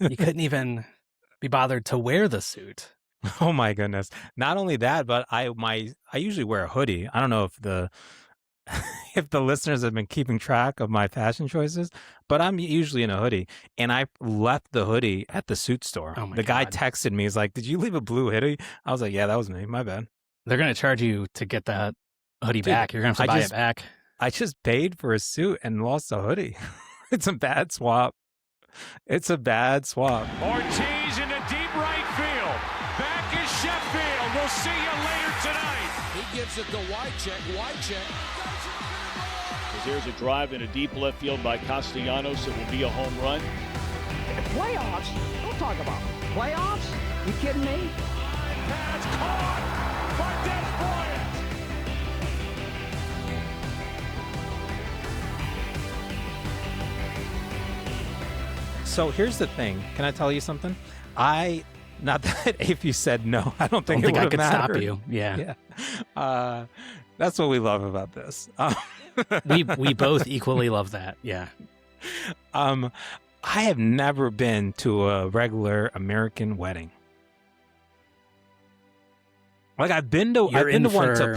You couldn't even be bothered to wear the suit. Oh my goodness. Not only that, but I usually wear a hoodie. I don't know if the if the listeners have been keeping track of my fashion choices, but I'm usually in a hoodie. And I left the hoodie at the suit store. Oh my the guy God. texted me, he's like, "Did you leave a blue hoodie?" I was like, "Yeah, that was me. My bad." They're going to charge you to get that hoodie back. You're going to have to buy it back. I just paid for a suit and lost a hoodie. It's a bad swap. It's a bad swap. Ortiz in the deep right field. Back is Sheffield. We'll see you later tonight. He gives it to Wycheck. There's a drive in a deep left field by Castellanos. It will be a home run. Playoffs? Don't talk about playoffs. You kidding me? Pass caught by Des Bryant. So here's the thing. Can I tell you something? Not that if you said no, I don't think I could mattered. stop you. Yeah. That's what we love about this. We both equally love that. Yeah. I have never been to a regular American wedding. Like I've been to one to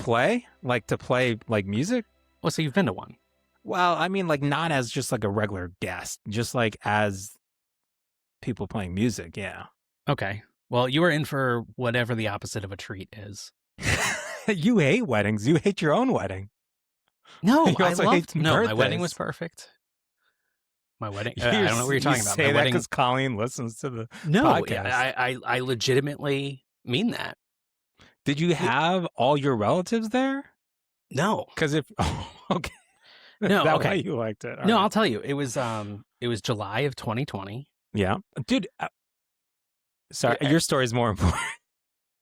play like music. Well, so you've been to one. Well, I mean, like not as just like a regular guest, just like as people playing music. Yeah. Okay. Well, you were in for whatever the opposite of a treat is. You hate weddings. You hate your own wedding. No, You also hate my wedding birthdays. was perfect. My wedding. I don't know what you're talking about. Say My that wedding. because Colleen listens to the No, podcast. I legitimately mean that. Did you have all your relatives there? No. Because if okay, No, Is that okay. why you liked it? All No, right. I'll tell you. It was July of 2020. Yeah, dude. Sorry, Yeah. your story is more important.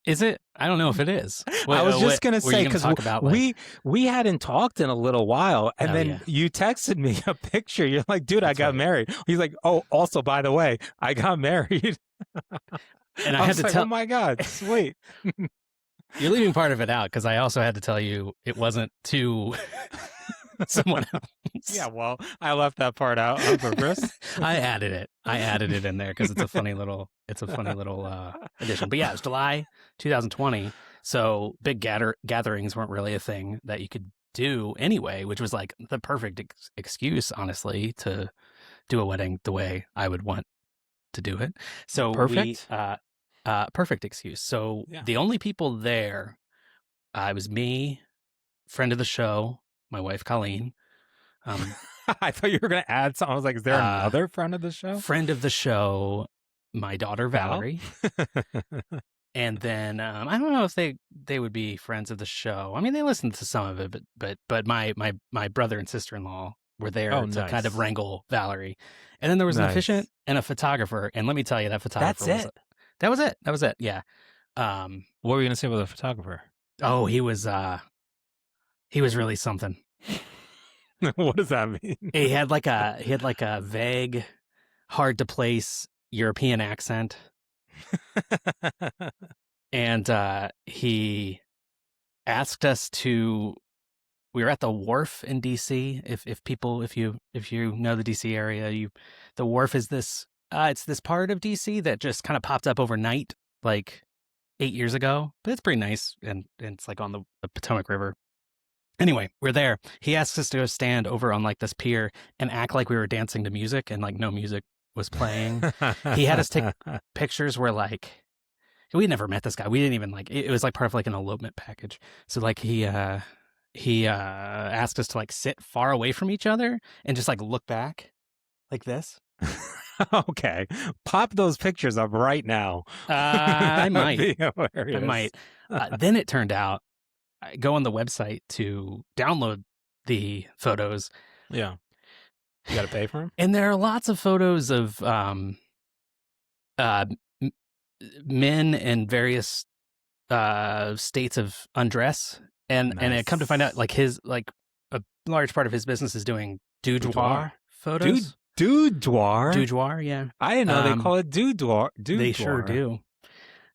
Is it? I don't know if it is. I was just gonna say because we we hadn't talked in a little while, and then you texted me a picture. You're like, "Dude, I got married." He's like, "Oh, also by the way, I got married." And I had was to like, tell. "Oh my god, sweet." You're leaving part of it out because I also had to tell you it wasn't to someone else. Yeah, well, I left that part out on purpose. I added it in there because it's a funny little addition. But yeah, it's July 2020. So big gatherings weren't really a thing that you could do anyway, which was like the perfect excuse, honestly, to do a wedding the way I would want to do it. So Perfect? perfect excuse. So Yeah. the only people there, it was me, friend of the show, my wife Colleen. I thought you were going to add something. I was like, is there another friend of the show? Friend of the show, my daughter Valerie. And then I don't know if they would be friends of the show. I mean, they listened to some of it, but my brother and sister-in-law were there to kind of wrangle Valerie. And then there was an officiant and a photographer. And let me tell you, that photographer That was it. Yeah. What were you going to say about the photographer? Oh, he was really something. What does that mean? He had like a vague, hard to place European accent. And he asked us to. We were at the Wharf in DC. If you know the DC area, the Wharf is this. It's this part of DC that just kind of popped up overnight, like 8 years ago. But it's pretty nice, and it's like on the Potomac River. Anyway, we're there. He asked us to go stand over on like this pier and act like we were dancing to music, and like no music was playing. He had us take pictures where like we never met this guy. We didn't even like it was like part of like an elopement package. So like he asked us to like sit far away from each other and just like look back like this. Okay, pop those pictures up right now. I might. I might. Then it turned out, I go on the website to download the photos. Yeah, you got to pay for them. And there are lots of photos of men in various states of undress, and I come to find out like his like a large part of his business is doing boudoir photos. Boudoir, yeah. I didn't know they call it boudoir. They sure do.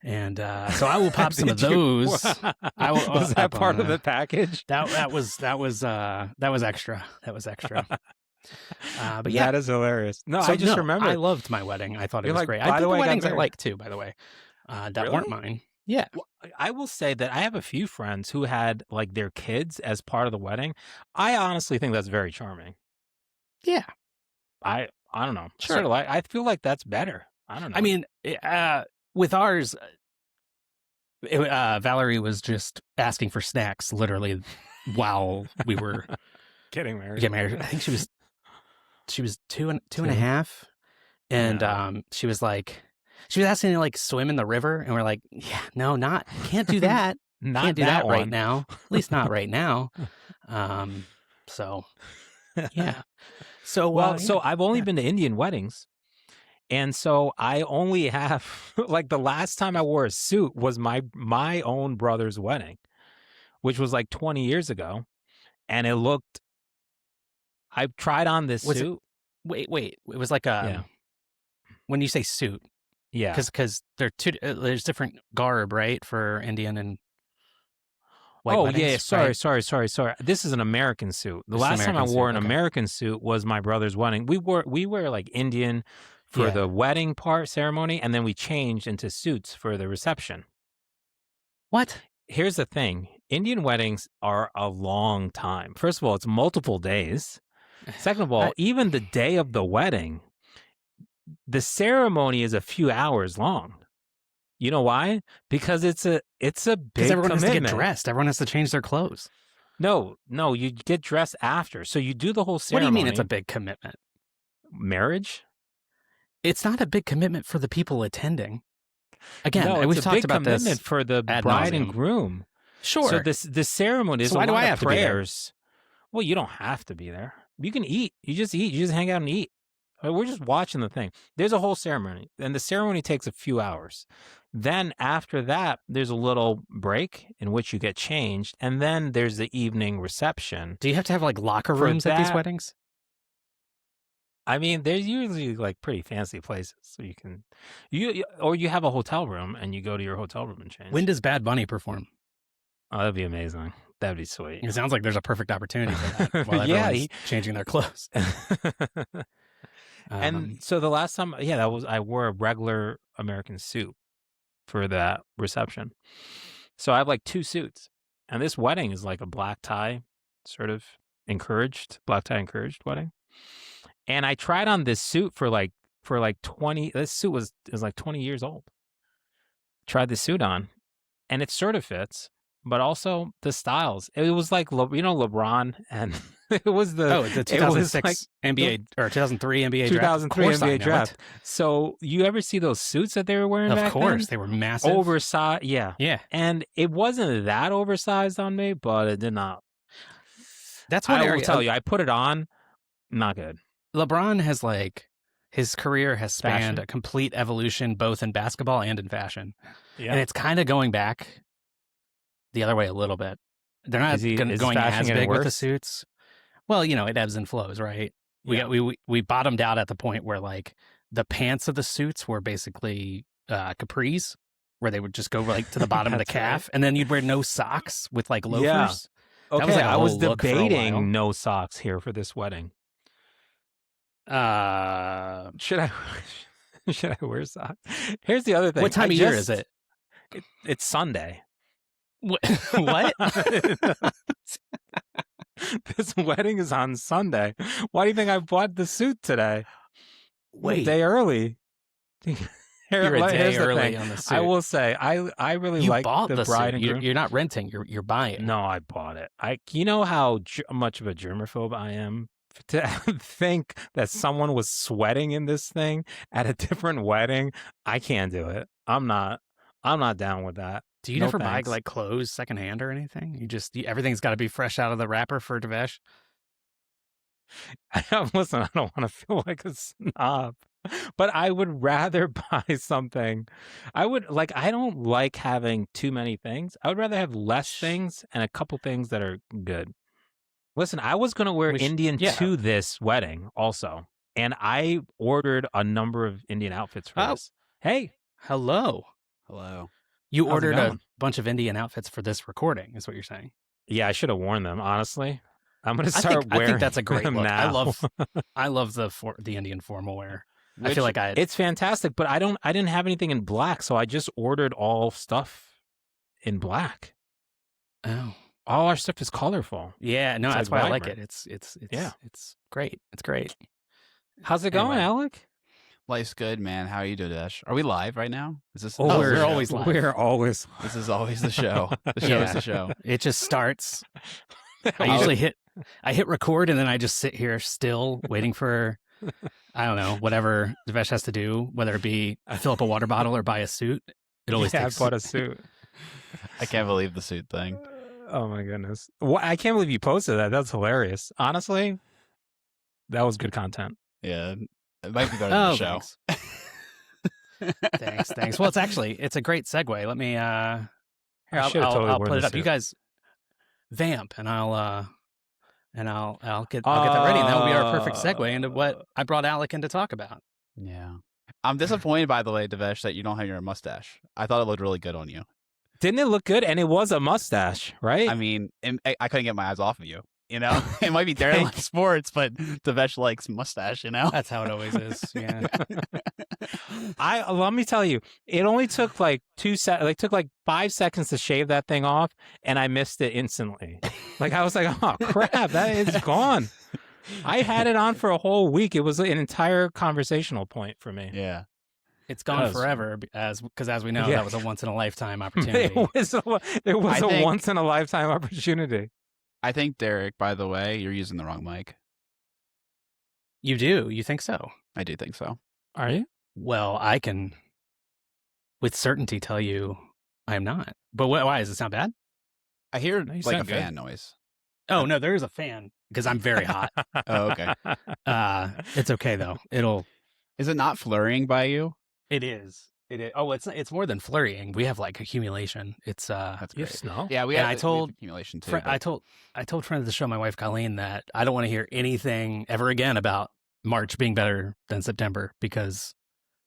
And so I will pop some of those. Was that part of the package? That was extra. That was extra. But yeah, That is hilarious. No, so I just remember. I loved my wedding. I thought it You're was like, great. by I did the the way, I got weddings I married. like too, by the way. That Really? weren't mine. Yeah. Well, I will say that I have a few friends who had like their kids as part of the wedding. I honestly think that's very charming. Yeah. I don't know. Sure. Sort of like I feel like that's better. I don't know. I mean, with ours, Valerie was just asking for snacks literally while we were getting married. getting married. I think she was two and a half, and she was asking to like swim in the river, and we're like, yeah, no, can't do that. Can't do that right now. At least not right now. So yeah. So so I've only been to Indian weddings. And so I only have like the last time I wore a suit was my own brother's wedding, which was like 20 years ago. And I tried on this suit. Wait. It was like when you say suit, yeah, because there's different garb, right, for Indian and white weddings, yeah. right? Sorry. This is an American suit. The last time I wore an American suit was my brother's wedding. We wear like Indian for the wedding part ceremony, and then we changed into suits for the reception. What? Here's the thing. Indian weddings are a long time. First of all, it's multiple days. Second of all, even the day of the wedding, the ceremony is a few hours long. You know why? Because it's a big Because everyone commitment. has to get dressed. Everyone has to change their clothes. No, you get dressed after. So you do the whole What ceremony. do you mean it's a big commitment? Marriage? It's not a big commitment for the people attending. Again, no, we've it's a talked big about commitment this for the ad bride and nauseum. groom. Sure. So this ceremony is So a why do lot I of have to be there? prayers. Well, you don't have to be there. You can eat. You just eat. You just hang out and eat. We're just watching the thing. There's a whole ceremony, and the ceremony takes a few hours. Then after that, there's a little break in which you get changed, and then there's the evening reception. Do you have to have like locker For rooms at these that- weddings? I mean, there's usually like pretty fancy places, so you can, or you have a hotel room and you go to your hotel room and change. When does Bad Bunny perform? Oh, that'd be amazing. That'd be sweet. It sounds like there's a perfect opportunity for that while Yeah, everyone's changing their clothes. And so the last time, I wore a regular American suit for that reception. So I have like two suits, and this wedding is like a black tie, sort of black tie encouraged wedding. And I tried on this suit for like 20. This suit is like 20 years old. Tried the suit on, and it sort of fits, but also the styles. It was like LeBron, and it was the 2006 NBA or 2003 NBA draft. 2003 NBA draft. So you ever see those suits that they were wearing? Of back course, then? they were massive, Oversized. Yeah, yeah. and it wasn't that oversized on me, but it did not. That's what I will tell you. I put it on, not good. LeBron has his career has spanned Fashion. a complete evolution, both in basketball and in fashion. Yeah, And it's kind of going back the other way a little bit. They're not going as big with the suits. Well, it ebbs and flows, right? We bottomed out at the point where like the pants of the suits were basically capris, where they would just go like to the bottom of the calf, and then you'd wear no socks with like loafers. Yeah. Okay, That was like a I was whole look for a while. debating no socks here for this wedding. Should I wear socks? Here's the other thing. What time of year is it? It's Sunday. What? This wedding is on Sunday. Why do you think I bought the suit today? Wait. A day early. You're a day Here's the early thing. on the suit. I will say, I really You like bought the bride and groom. You're not renting. You're buying. No, I bought it. You know how much of a germaphobe I am? To think that someone was sweating in this thing at a different wedding, I can't do it. I'm not down with that. Do you never buy like clothes secondhand or anything? Everything's got to be fresh out of the wrapper for Devesh. Listen, I don't want to feel like a snob, but I would rather buy something. I don't like having too many things. I would rather have less things and a couple things that are good. Listen, I was going to wear Indian to this wedding also, and I ordered a number of Indian outfits for this. Hey. Hello. You How's it ordered a going? bunch of Indian outfits for this recording, is what you're saying. Yeah, I should have worn them, honestly. I'm gonna start wearing. I think that's a great them look. now. I love the Indian formal wear. I Which- feel like It's fantastic, but I didn't have anything in black, so I just ordered all stuff in black. Oh. All our stuff is colorful. Yeah, no, It's, that's like, why I like vibrant. it. Yeah. It's great. It's great. How's it going, Anyway. Alec? Life's good, man. How are you doing, Dash? Are we live right now? Is this? Oh, we're the show? always live. We're always. This is always the show. The show is Yeah. the show. It just starts. I usually hit record and then I just sit here still waiting for I don't know, whatever Devesh has to do, whether it be fill up a water bottle or buy a suit. It always takes I bought a suit. I can't believe the suit thing. Oh my goodness! I can't believe you posted that. That's hilarious. Honestly, that was good content. Yeah, it might be better than the show. Thanks. Well, it's a great segue. Let me here, I'll totally worn put it the up. You suit. guys vamp and I'll get that ready and that will be our perfect segue into what I brought Alec in to talk about. Yeah, I'm disappointed, by the way, Devesh, that you don't have your mustache. I thought it looked really good on you. Didn't it look good? And it was a mustache, right? I mean, I couldn't get my eyes off of you. You know, it might be Derek likes sports, but Devesh likes mustache. You know, That's how it always is. Yeah. Let me tell you, it only took like 5 seconds to shave that thing off, and I missed it instantly. Like I was like, oh crap, that is gone. I had it on for a whole week. It was an entire conversational point for me. yeah. It's gone That was- forever because as we know, Yeah. that was a once in a lifetime opportunity. It was I a think- once in a lifetime opportunity. I think Derek, by the way, you're using the wrong mic. You do? You think so? I do think so. Are you? Well, I can with certainty tell you I am not. But why does it sound bad? I hear No, you like a sound good. fan noise. Oh no, there is a fan because I'm very hot. Oh, okay. It's okay though. Is it not flurrying by you? It is. Oh, it's more than flurrying. We have like accumulation. It's That's You great. have snow? Yeah, we And have, I we have told accumulation too. I told friend of the show, my wife Colleen, that I don't want to hear anything ever again about March being better than September because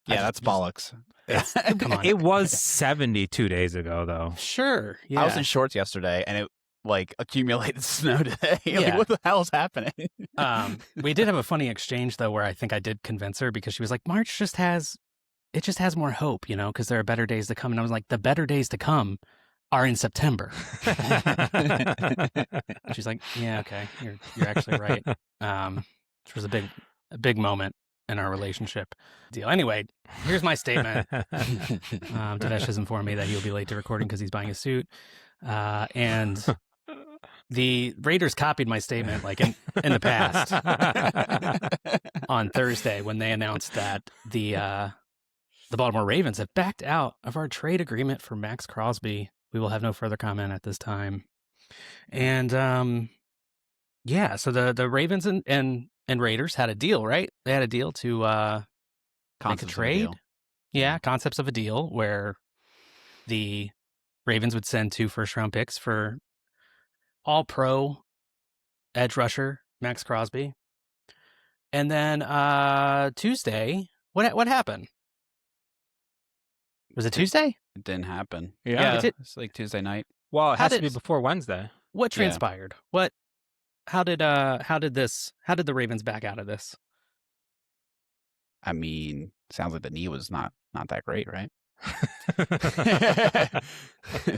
yeah, that's bollocks. come on. It was 70 2 days ago, though. Sure. Yeah. I was in shorts yesterday, and it like accumulated snow today. Yeah. Like, what the hell is happening? We did have a funny exchange though, where I think I did convince her because she was like, March just has more hope, you know, because there are better days to come. And I was like, the better days to come are in September. She's like, yeah, okay, you're actually right. Which was a big moment in our relationship. Deal. Anyway, here's my statement. Devesh has informed me that he'll be late to recording because he's buying a suit. And the Raiders copied my statement like in the past on Thursday when they announced that the Baltimore Ravens have backed out of our trade agreement for Maxx Crosby. We will have no further comment at this time. And yeah, so the Ravens and Raiders had a deal, right? They had a deal to make a Concepts of a trade. deal. Yeah, concepts of a deal where the Ravens would send 2 first-round picks for all-pro edge rusher Maxx Crosby. And then Tuesday, what happened? Was it Tuesday? It didn't happen. Yeah. It did. It's like Tuesday night. Well, it How has to did- be before Wednesday. What Yeah. transpired? How did the Ravens back out of this? I mean, sounds like the knee was not that great, right?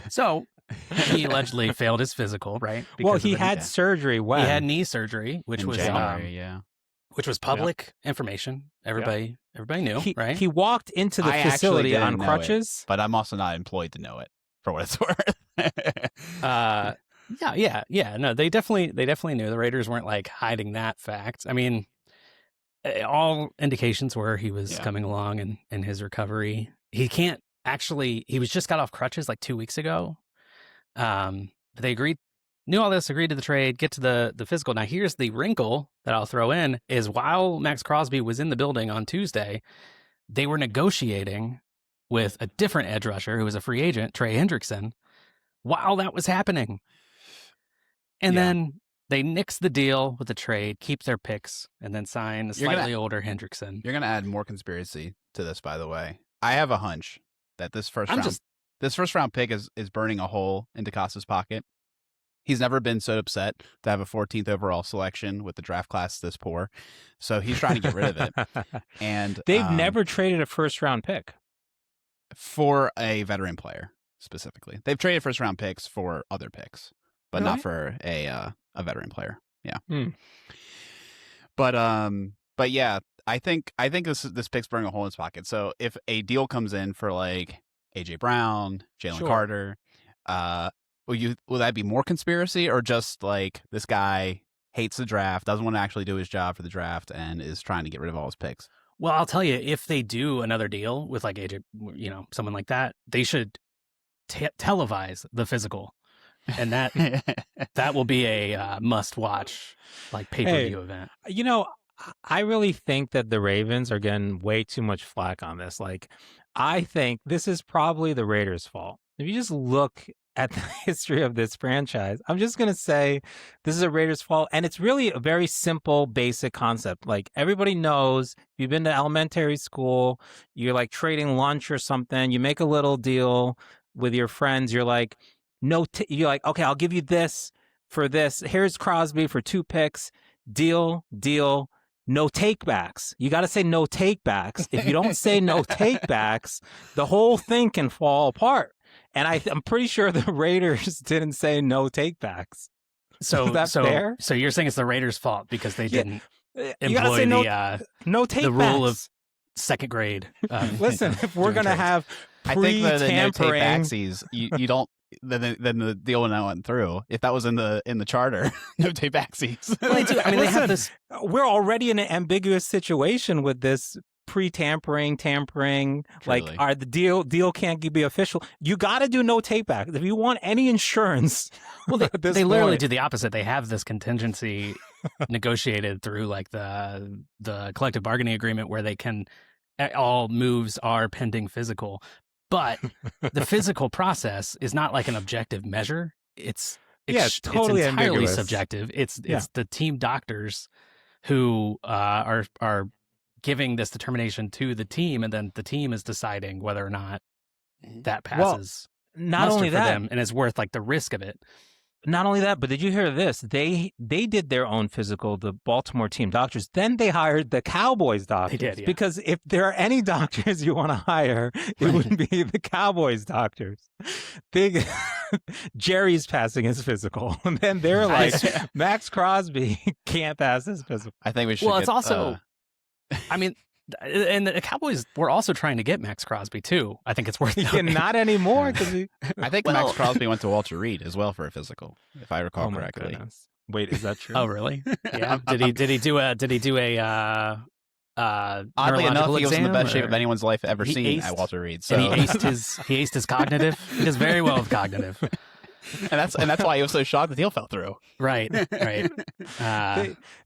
So he allegedly failed his physical, right? Well, Because he of the- had surgery when? he had knee surgery, which In was January, yeah. which was public information. Everybody knew, he, right? he walked into the I actually facility didn't on know it. crutches. But I'm also not employed to know it, for what it's worth. Yeah. No, they definitely knew. The Raiders weren't like hiding that fact. I mean, all indications were he was Yeah. coming along in his recovery. He was just got off crutches like 2 weeks ago. But they knew all this, agreed to the trade, get to the physical. Now here's the wrinkle that I'll throw in is while Maxx Crosby was in the building on Tuesday, they were negotiating with a different edge rusher who was a free agent, Trey Hendrickson, while that was happening. And Yeah. then they nix the deal with the trade, keep their picks, and then sign a You're gonna- slightly older Hendrickson. You're going to add more conspiracy to this, by the way. I have a hunch that this first I'm round just this first round pick is burning a hole in DeCosta's pocket. He's never been so upset to have a 14th overall selection with the draft class this poor. So he's trying to get rid of it. And they've never traded a first-round pick for a veteran player specifically. They've traded first-round picks for other picks, but not for a veteran player. Yeah. But yeah, I think this pick's burning a hole in his pocket. So if a deal comes in for like AJ Brown, Jalen Carter, will that be more conspiracy, or just like this guy hates the draft, doesn't want to actually do his job for the draft, and is trying to get rid of all his picks? Well, I'll tell you, if they do another deal with like AJ, someone like that, they should televise the physical, and that will be a must-watch, like pay-per-view event. I really think that the Ravens are getting way too much flack on this. Like, I think this is probably the Raiders' fault. If you just look at the history of this franchise, I'm just going to say this is a Raiders' fault. And it's really a very simple, basic concept. Like, everybody knows, if you've been to elementary school, you're like trading lunch or something, you make a little deal with your friends. You're like, you're like, okay, I'll give you this for this. Here's Crosby for 2 picks. Deal. No takebacks. You got to say no takebacks. If you don't say no takebacks, the whole thing can fall apart. And I'm pretty sure the Raiders didn't say no takebacks. So is that fair? So you're saying it's the Raiders' fault because they didn't employ no takebacks. The rule of second grade. Listen, if we're gonna have I think the no tampering, takebacksies, you don't. Then the deal went through. If that was in the charter, no takebacksies. Well, they have this. We're already in an ambiguous situation with this pre-tampering. Truly. Like, the deal can't be official. You got to do no takebacks if you want any insurance. Well, they literally do the opposite. They have this contingency negotiated through like the collective bargaining agreement where they can all moves are pending physical. But the physical process is not like an objective measure. It's totally entirely ambiguous. subjective. It's the team doctors who are giving this determination to the team, and then the team is deciding whether or not that passes. Well, not only that, for them, and it's worth like the risk of it. Not only that, but did you hear this? They did their own physical, the Baltimore team doctors. Then they hired the Cowboys doctors. They did, yeah. Because if there are any doctors you want to hire, it would be the Cowboys doctors. Jerry's passing his physical. And then they're like, Maxx Crosby can't pass his physical. I think we should. Well, it's also, I mean, and the Cowboys were also trying to get Maxx Crosby too. I think it's worth noting. Not anymore. I think Maxx Crosby went to Walter Reed as well for a physical, if I recall correctly. Goodness. Wait, is that true? Oh, really? Yeah. Did he do a oddly enough, he was in the best shape of anyone's life ever seen at Walter Reed. So. And he aced his cognitive. He does very well with cognitive. And that's why he was so shocked the deal fell through. Right.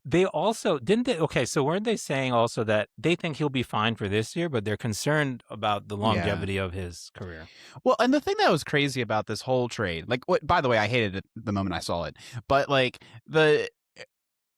They also didn't they? Okay, so weren't they saying also that they think he'll be fine for this year, but they're concerned about the longevity of his career? Well, and the thing that was crazy about this whole trade, like, by the way, I hated it the moment I saw it, but like the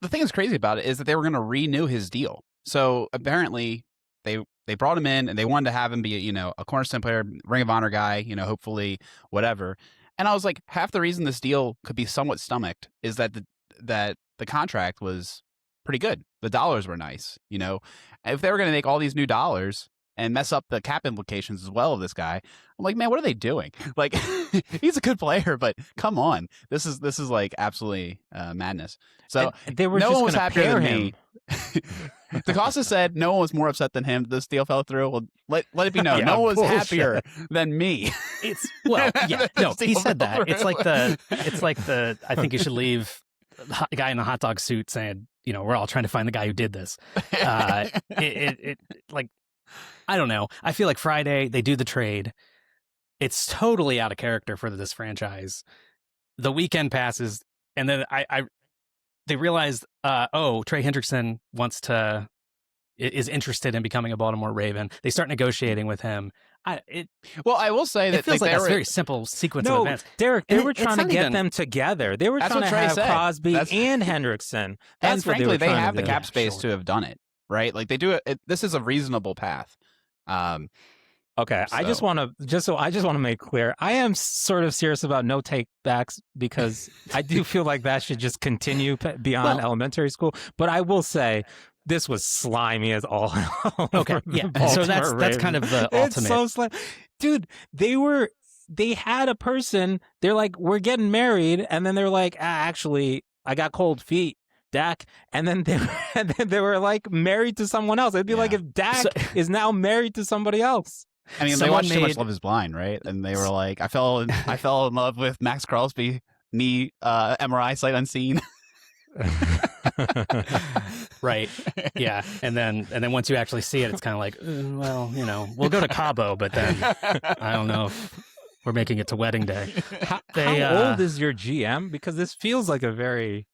thing that's crazy about it is that they were going to renew his deal. So apparently they brought him in and they wanted to have him be a cornerstone player, Ring of Honor guy, hopefully whatever. And I was like, half the reason this deal could be somewhat stomached is that the contract was pretty good. The dollars were nice, If they were going to make all these new dollars and mess up the cap implications as well of this guy, I'm like, man, what are they doing? Like, he's a good player, but come on, this is like absolutely madness. So and they were no just one was happier than him. me. DeCosta said no one was more upset than him. This deal fell through. Well, let it be known, no one was happier than me. He said that. It's like the I think you should leave the guy in the hot dog suit saying, we're all trying to find the guy who did this. It like, I don't know. I feel like Friday they do the trade. It's totally out of character for this franchise. The weekend passes, and then they realize, Trey Hendrickson is interested in becoming a Baltimore Raven. They start negotiating with him. I will say that it feels like a very simple sequence of events. Derek, they were trying to get them together. They were trying to have Crosby and Hendrickson. And frankly, they have the cap space to have done it, right? Like they do it. This is a reasonable path. Okay, I just want to make clear, I am sort of serious about no take backs because I do feel like that should just continue beyond elementary school. But I will say, this was slimy as all hell. Okay, yeah. So that's kind of the ultimate. It's so slimy, dude. They had a person. They're like, we're getting married, and then they're like, actually, I got cold feet. Dak, and then they were like married to someone else. It'd be like if Dak is now married to somebody else. I mean, they watched too much Love Is Blind, right? And they were like, I fell in love with Maxx Crosby, knee MRI sight unseen. Right. Yeah. And then once you actually see it, it's kind of like, well, we'll go to Cabo, but then I don't know if we're making it to wedding day. How old is your GM? Because this feels like a very,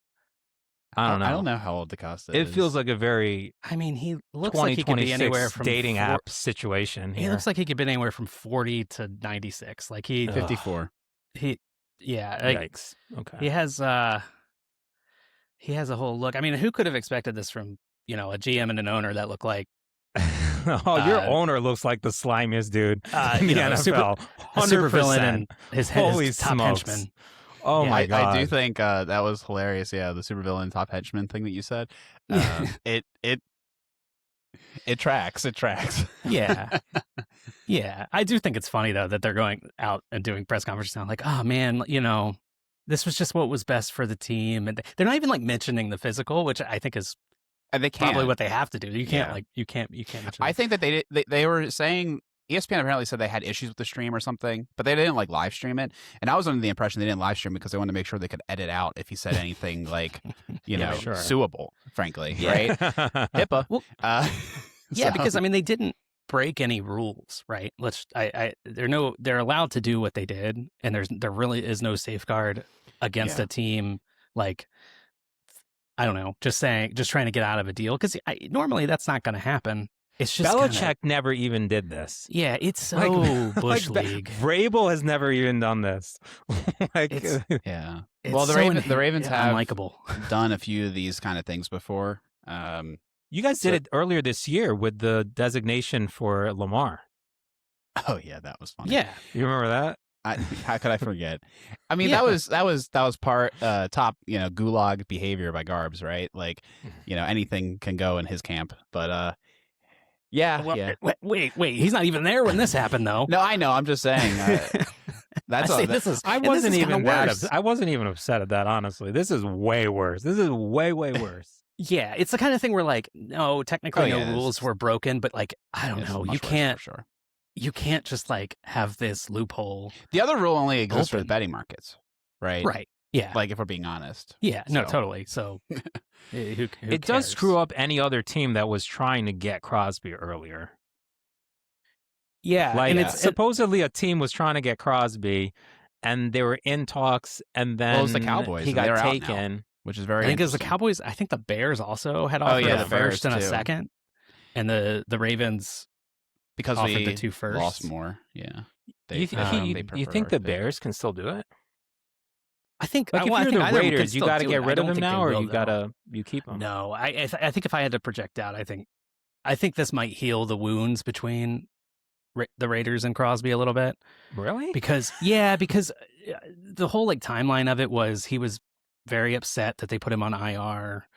I don't know how old DaCosta is. It feels like a very, I mean, he looks like he could be anywhere from dating app situation here. He looks like he could be anywhere from 40 to 96. Like 54. Yikes. Okay. He has a whole look. I mean, who could have expected this from, a GM and an owner that look like your owner looks like the slimiest dude in the NFL. A super villain and his top henchman. Oh my God. I do think that was hilarious. Yeah, the supervillain top henchman thing that you said. It tracks. It tracks. Yeah. Yeah. I do think it's funny though that they're going out and doing press conferences now like, oh man, this was just what was best for the team. And they're not even like mentioning the physical, which I think is probably what they have to do. You can't you can't mention I it. think that they were saying ESPN apparently said they had issues with the stream or something, but they didn't like live stream it. And I was under the impression they didn't live stream because they wanted to make sure they could edit out if he said anything like, suable, frankly, right? HIPAA. Well, because I mean they didn't break any rules, right? They're allowed to do what they did, and there really is no safeguard against a team like, I don't know, just trying to get out of a deal because normally that's not going to happen. It's just Belichick never even did this. Yeah, it's so Bush League. Vrabel has never even done this. It's well, the Ravens have unlikable. done a few of these kind of things before. You guys did it earlier this year with the designation for Lamar. Oh yeah, that was funny. Yeah, you remember that? How could I forget? I mean, that was part top gulag behavior by Garbs, right? Like, anything can go in his camp, but Wait, he's not even there when this happened, though. No, I know. I'm just saying. I wasn't even upset at that, honestly. This is way worse. This is way worse. Yeah, it's the kind of thing where like, no, technically no rules were broken, but like, I don't know, you can't. Sure. You can't just like have this loophole. The other rule only exists for the betting markets, right? Right. Yeah. Like if we're being honest. Yeah. No, totally. So who it does screw up any other team that was trying to get Crosby earlier. Yeah. Like supposedly a team was trying to get Crosby and they were in talks and then it was the Cowboys. He got taken. Which is very I think it was the Cowboys. I think the Bears also had offered a first and a second. And the Ravens because offered we the two firsts. Lost more. Yeah. You think the Bears can still do it? I think like if you're the Raiders, you got to get rid of them now, or you keep them. No, I think if I had to project out, I think this might heal the wounds between the Raiders and Crosby a little bit. Really? Because the whole like timeline of it was he was very upset that they put him on IR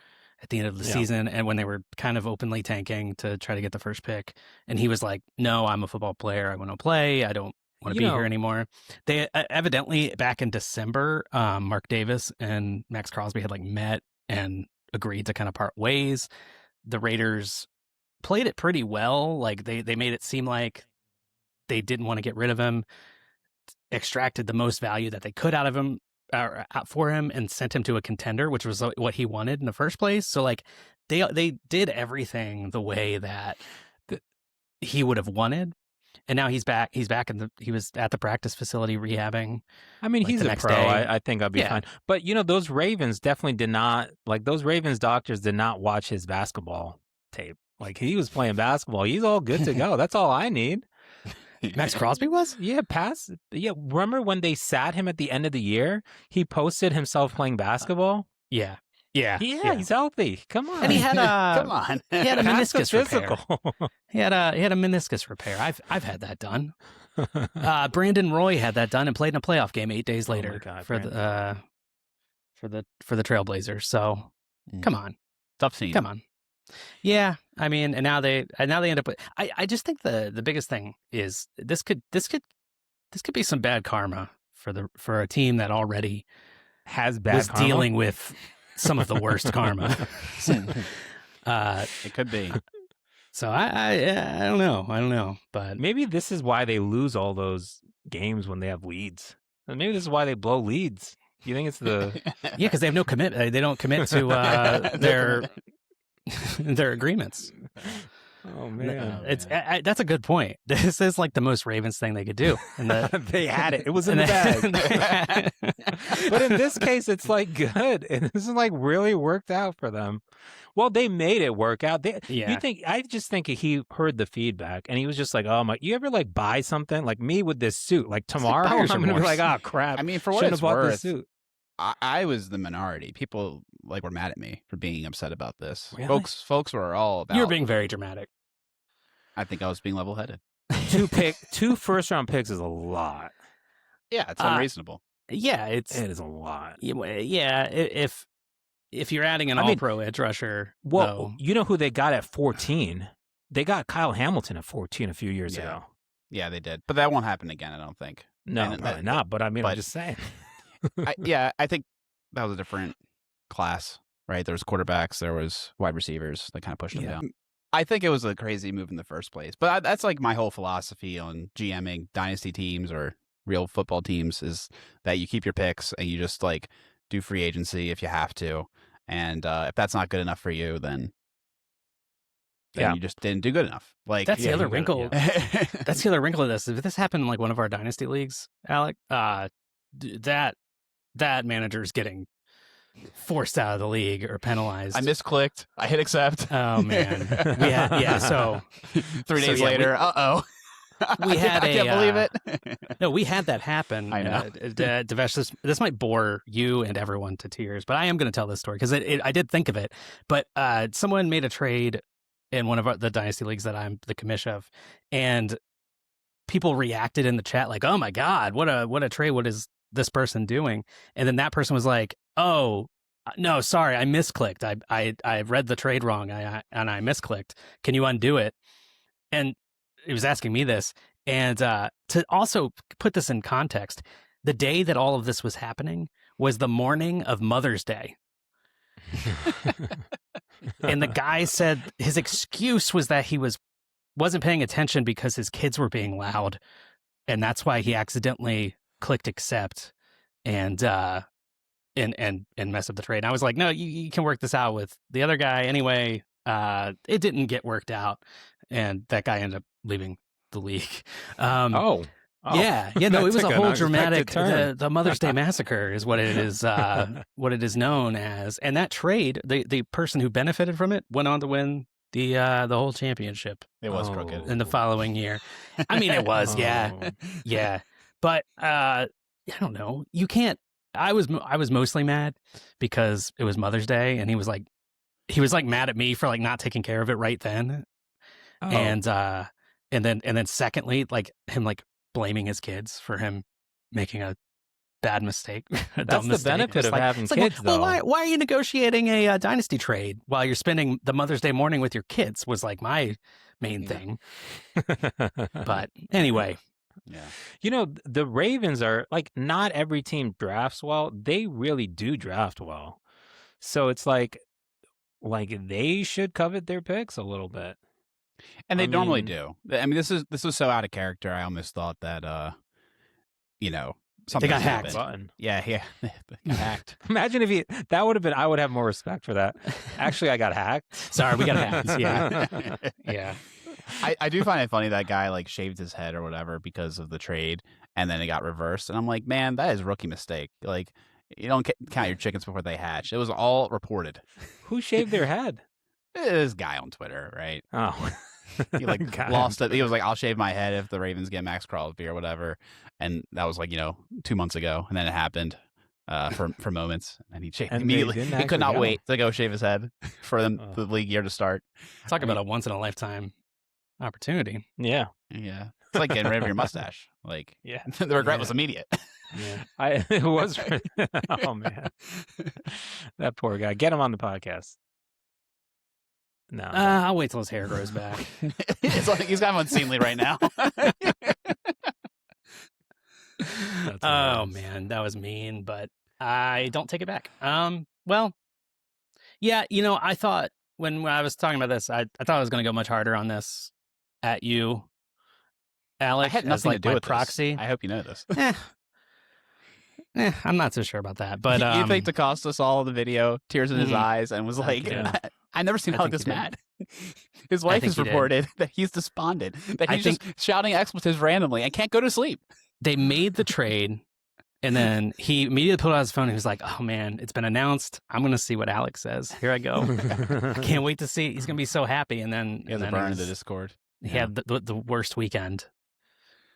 at the end of the season, and when they were kind of openly tanking to try to get the first pick, and he was like, "No, I'm a football player. I want to play. I don't want to be here anymore." They evidently back in December, Mark Davis and Maxx Crosby had like met and agreed to kind of part ways. The Raiders played it pretty well. Like they made it seem like they didn't want to get rid of him, extracted the most value that they could out of him for him, and sent him to a contender, which was what he wanted in the first place. So like they did everything the way that he would have wanted. And now he's back. He was at the practice facility rehabbing. I mean, he's a pro. I think I'll be fine. But those Ravens definitely did not those Ravens doctors did not watch his basketball tape. Like he was playing basketball. He's all good to go. That's all I need. Maxx Crosby was? Yeah, remember when they sat him at the end of the year? He posted himself playing basketball. Yeah. Yeah, he's healthy. Come on. And he had Come on. he had a Pass the meniscus repair. physical. He had a meniscus repair. I've had that done. Brandon Roy had that done and played in a playoff game 8 days later my God, for the Trailblazers. So come on, Tough scene. come on. Yeah, I mean, and now they end up with. I just think the biggest thing is this could be some bad karma for a team that already Has bad was karma? dealing with some of the worst karma. It could be. So I don't know, but Maybe this is why they lose all those games when they have leads. And maybe this is why they blow leads. You think it's the yeah, because they have no commitment. They don't commit to their agreements. Oh man, It's that's a good point. This is like the most Ravens thing they could do. And they had it. It was in the bag. But in this case, it's like good, and this is like really worked out for them. Well, they made it work out. Yeah. I just think he heard the feedback, and he was just like, "Oh my!" You ever like buy something like me with this suit? Like tomorrow, buyer's I'm gonna be remorse. like, "Oh crap!" I mean, for what Shouldn't it's have bought this worth, suit. I was the minority. People like were mad at me for being upset about this. Really? Folks were all about. You were being very dramatic. I think I was being level-headed. Two first-round picks is a lot. Yeah, it's unreasonable. Yeah, It is a lot. yeah. If you're adding an all-pro edge rusher, Well, though, you know who they got at 14? They got Kyle Hamilton at 14 a few years ago. Yeah, they did, but that won't happen again. I don't think. No, And probably not. But I mean, I'm but- just saying. I think that was a different class, right? There was quarterbacks, there was wide receivers that kind of pushed them down. I think it was a crazy move in the first place, but that's like my whole philosophy on GMing dynasty teams or real football teams is that you keep your picks and you just like do free agency if you have to, and if that's not good enough for you, then you just didn't do good enough. Like that's the other you gotta- wrinkle. That's the other wrinkle of this. If this happened in like one of our dynasty leagues, Alec, that manager's getting forced out of the league or penalized. I misclicked. I hit accept. Oh man, So 3 days yeah, later, we had I can't believe it. No, we had that happen. I know. Devesh, this might bore you and everyone to tears, but I am going to tell this story because I did think of it. But someone made a trade in one of the dynasty leagues that I'm the commish of, and people reacted in the chat like, "Oh my god, what a trade! What is this person doing?" And then that person was like, "Oh, no, sorry, I misclicked. I read the trade wrong. I misclicked. Can you undo it?" And he was asking me this, and to also put this in context, the day that all of this was happening was the morning of Mother's Day. And the guy said his excuse was that he wasn't paying attention because his kids were being loud, and that's why he accidentally clicked accept and mess up the trade. And I was like, no, you can work this out with the other guy anyway. It didn't get worked out, and that guy ended up leaving the league. Oh. Yeah, no, it That was took a an whole unexpected dramatic turn. the Mother's Day massacre is what it is what it is known as. And that trade, the person who benefited from it went on to win the whole championship It was crooked. in the following year. I mean, it was, yeah. But I don't know. You can't. I was mostly mad because it was Mother's Day, and he was like mad at me for like not taking care of it right then, Oh. and then secondly, like him like blaming his kids for him making a bad mistake. That's the benefit of having kids, well, though. why are you negotiating a dynasty trade while you're spending the Mother's Day morning with your kids? Was like my main thing. But anyway, Yeah. You know, the Ravens are like, not every team drafts well. They really do draft well. So it's like they should covet their picks a little bit. And they I normally mean- do. I mean, this was so out of character. I almost thought that, something got happened. hacked. Button. Yeah, they got hacked. Imagine if that would have been, I would have more respect for that. Actually, I got hacked. sorry, we got hacked. Yeah, yeah. I do find it funny that guy like shaved his head or whatever because of the trade, and then it got reversed. And I'm like, man, that is a rookie mistake. Like, you don't count your chickens before they hatch. It was all reported. Who shaved their head? This guy on Twitter, right? Oh. He like Got lost him. it. He was like, I'll shave my head if the Ravens get Maxx Crosby or whatever. And that was like, 2 months ago. And then it happened. for moments, and he And immediately they didn't he could actually not go. wait to go shave his head for the league year to start. Talk about a once in a lifetime opportunity. Yeah. Yeah, it's like getting rid of your mustache. Like, Yeah. the regret Yeah. was immediate. Yeah. It was. Oh man, that poor guy. Get him on the podcast. No. I'll wait till his hair grows back. It's like he's kind of unseemly right now. That's Oh hilarious. man, that was mean, but I don't take it back. Well, yeah, I thought when I was talking about this, I thought I was going to go much harder on this at you, Alec. I had as, nothing like, to do my with proxy. This. I hope you know this. I'm not so sure about that, but you think DaCosta saw the video, tears in his eyes, and was like, did. "I never seen I Alec think this he did. mad." His wife think has he did. reported that he's despondent, that I he's just shouting expletives randomly and can't go to sleep. they made the trade, and then he immediately pulled out his phone and he was like, "Oh man, it's been announced. I'm going to see what Alex says. Here I go. I can't wait to see. He's going to be so happy." And then, He has a burn in the Discord. he had the worst weekend.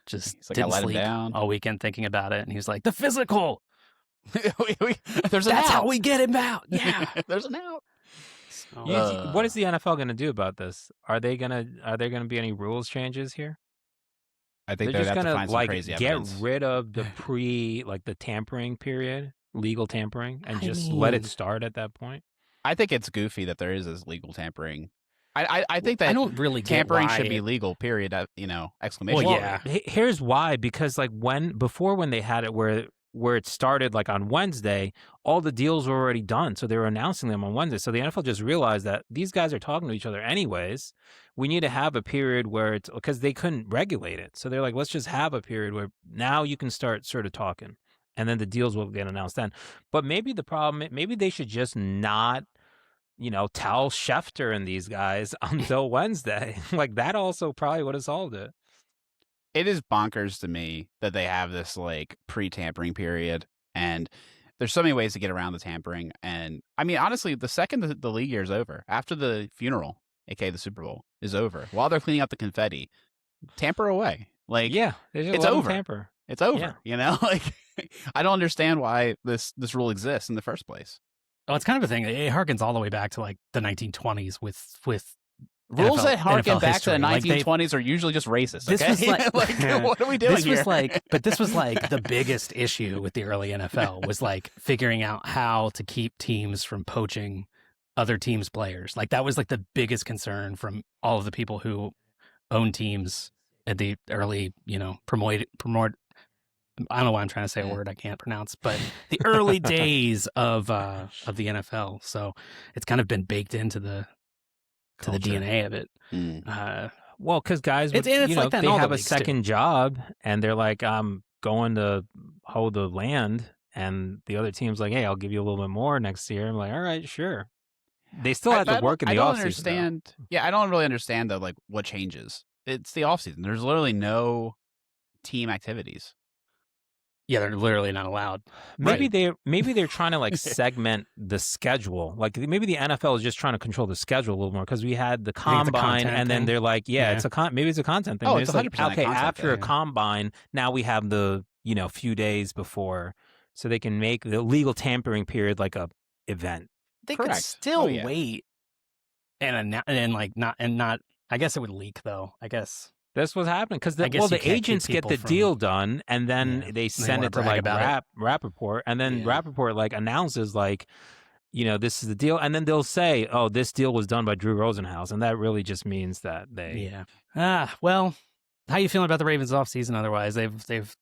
Just He's like, "I didn't let him sleep down." all weekend thinking about it, and he was like, "The physical. There's an That's out. how we get him out." Yeah. There's an out. So, What is the NFL going to do about this? Are there going to be any rules changes here? I think They're they'd just have to gonna find some like crazy get evidence. rid of the the tampering period, legal tampering, and I just let it mean- start at that point. I think it's goofy that there is this legal tampering. I think that I don't really get tampering why should be it- legal. Period. Exclamation. Well, point. yeah. Here's why: because like before when they had it where it started like on Wednesday, all the deals were already done, so they were announcing them on Wednesday. So the NFL just realized that these guys are talking to each other anyways. We need to have a period where it's because they couldn't regulate it, so they're like, let's just have a period where now you can start sort of talking, and then the deals will get announced then. But maybe the problem, maybe they should just not, tell Schefter and these guys until Wednesday. Like that also probably would have solved it. It is bonkers to me that they have this like pre-tampering period, and there's so many ways to get around the tampering. And I mean, honestly, the second the league year is over, after the funeral, aka the Super Bowl, is over, while they're cleaning up the confetti, tamper away. Like, Yeah, they just it's let 'em over. tamper. it's over. Like, I don't understand why this rule exists in the first place. Oh, it's kind of a thing. It harkens all the way back to like the 1920s with Rules NFL that harken NFL back history. to the Like, 1920s are usually just racist. This okay? was like- like, what are we doing this here? was like, but this was like the biggest issue with the early NFL was like figuring out how to keep teams from poaching other teams' players. Like that was like the biggest concern from all of the people who own teams at the early, promote. I don't know why I'm trying to say a word I can't pronounce, but the early days of the NFL. So it's kind of been baked into the Culture. DNA of it. Mm. Well, because guys, It's- would, and it's like that in they all the have a leagues, too. second job, and they're like, I'm going to hold the land, and the other team's like, hey, I'll give you a little bit more next year. I'm like, all right, sure. They still have to work in the I don't offseason. understand. Yeah, I don't really understand though. Like, what changes? It's the offseason. There's literally no team activities. Yeah, they're literally not allowed. Maybe they're trying to like segment the schedule. Like maybe the NFL is just trying to control the schedule a little more because we had the think it's a combine, content and then thing? they're like, Yeah. it's maybe it's a content thing. Oh, Maybe it's like, 100% a okay, content after a thing. combine, now we have the few days before, so they can make the legal tampering period like a event. They could Correct. still Oh, yeah. wait and not. I guess it would leak though. I guess. That's what's happening because I guess you the can't keep agents get people the from- deal done, and then Yeah. they They send wanna it to brag like about Rappaport, and then Yeah. Rappaport like announces like, this is the deal, and then they'll say, oh, this deal was done by Drew Rosenhaus, and that really just means that they. Yeah. Well, how you feeling about the Ravens offseason? Otherwise,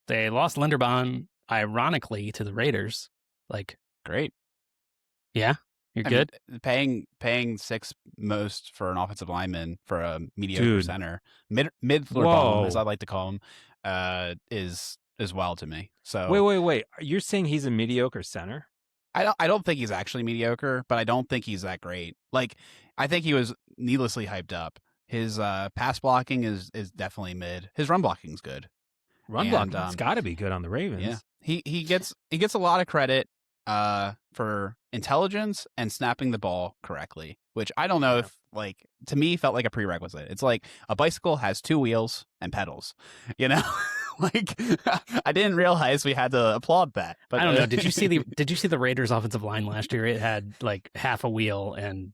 they lost Linderbaum ironically to the Raiders. Like, Great. yeah, you're I good. mean, paying sixth most for an offensive lineman for a mediocre Dude. center, mid floor Whoa. bum, as I like to call him, is wild to me. So Wait! You're saying he's a mediocre center? I don't think he's actually mediocre, but I don't think he's that great. Like, I think he was needlessly hyped up. His pass blocking is definitely mid. His run blocking's good. Run And, blocking's got to be good on the Ravens. Yeah, he gets a lot of credit for intelligence and snapping the ball correctly, which I don't know if, like, to me felt like a prerequisite. It's like a bicycle has two wheels and pedals, Like, I didn't realize we had to applaud that. But I don't know. Did you see the Raiders' offensive line last year? It had like half a wheel and.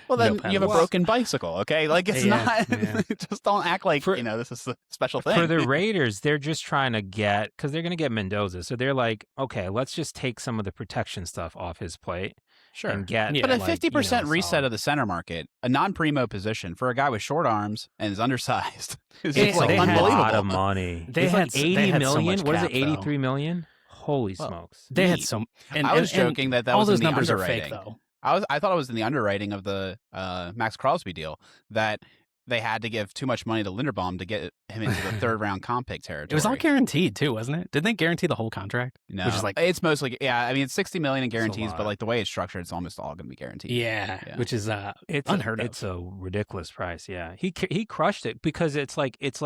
Well, then No you have a pedals. broken bicycle, okay? Like, it's Yeah, not. yeah. Just don't act like this is a special thing. For the Raiders, they're just trying to get, because they're going to get Mendoza. So they're like, okay, let's just take some of the protection stuff off his plate. Sure. And get, But a like, 50% reset solid. of the center market, a non-primo position for a guy with short arms and is undersized, is Yeah, just like they had a unbelievable. lot of money. They It's had like s- they 80 had so million. much What is it, cap, though. 83 million? Holy Well, smokes. They had Neat. some. And, I was and joking that all was those in the numbers are underwriting. fake, though. I thought it was in the underwriting of the Maxx Crosby deal that they had to give too much money to Linderbaum to get him into the third round comp pick territory. It was all guaranteed too, wasn't it? Didn't they guarantee the whole contract? No, Which is like, it's mostly I mean, it's $60 million in guarantees, lot. but like the way it's structured, it's almost all going to be guaranteed. yeah, Yeah. which is It's unheard of. It's a ridiculous price. Yeah, he crushed it because it's like is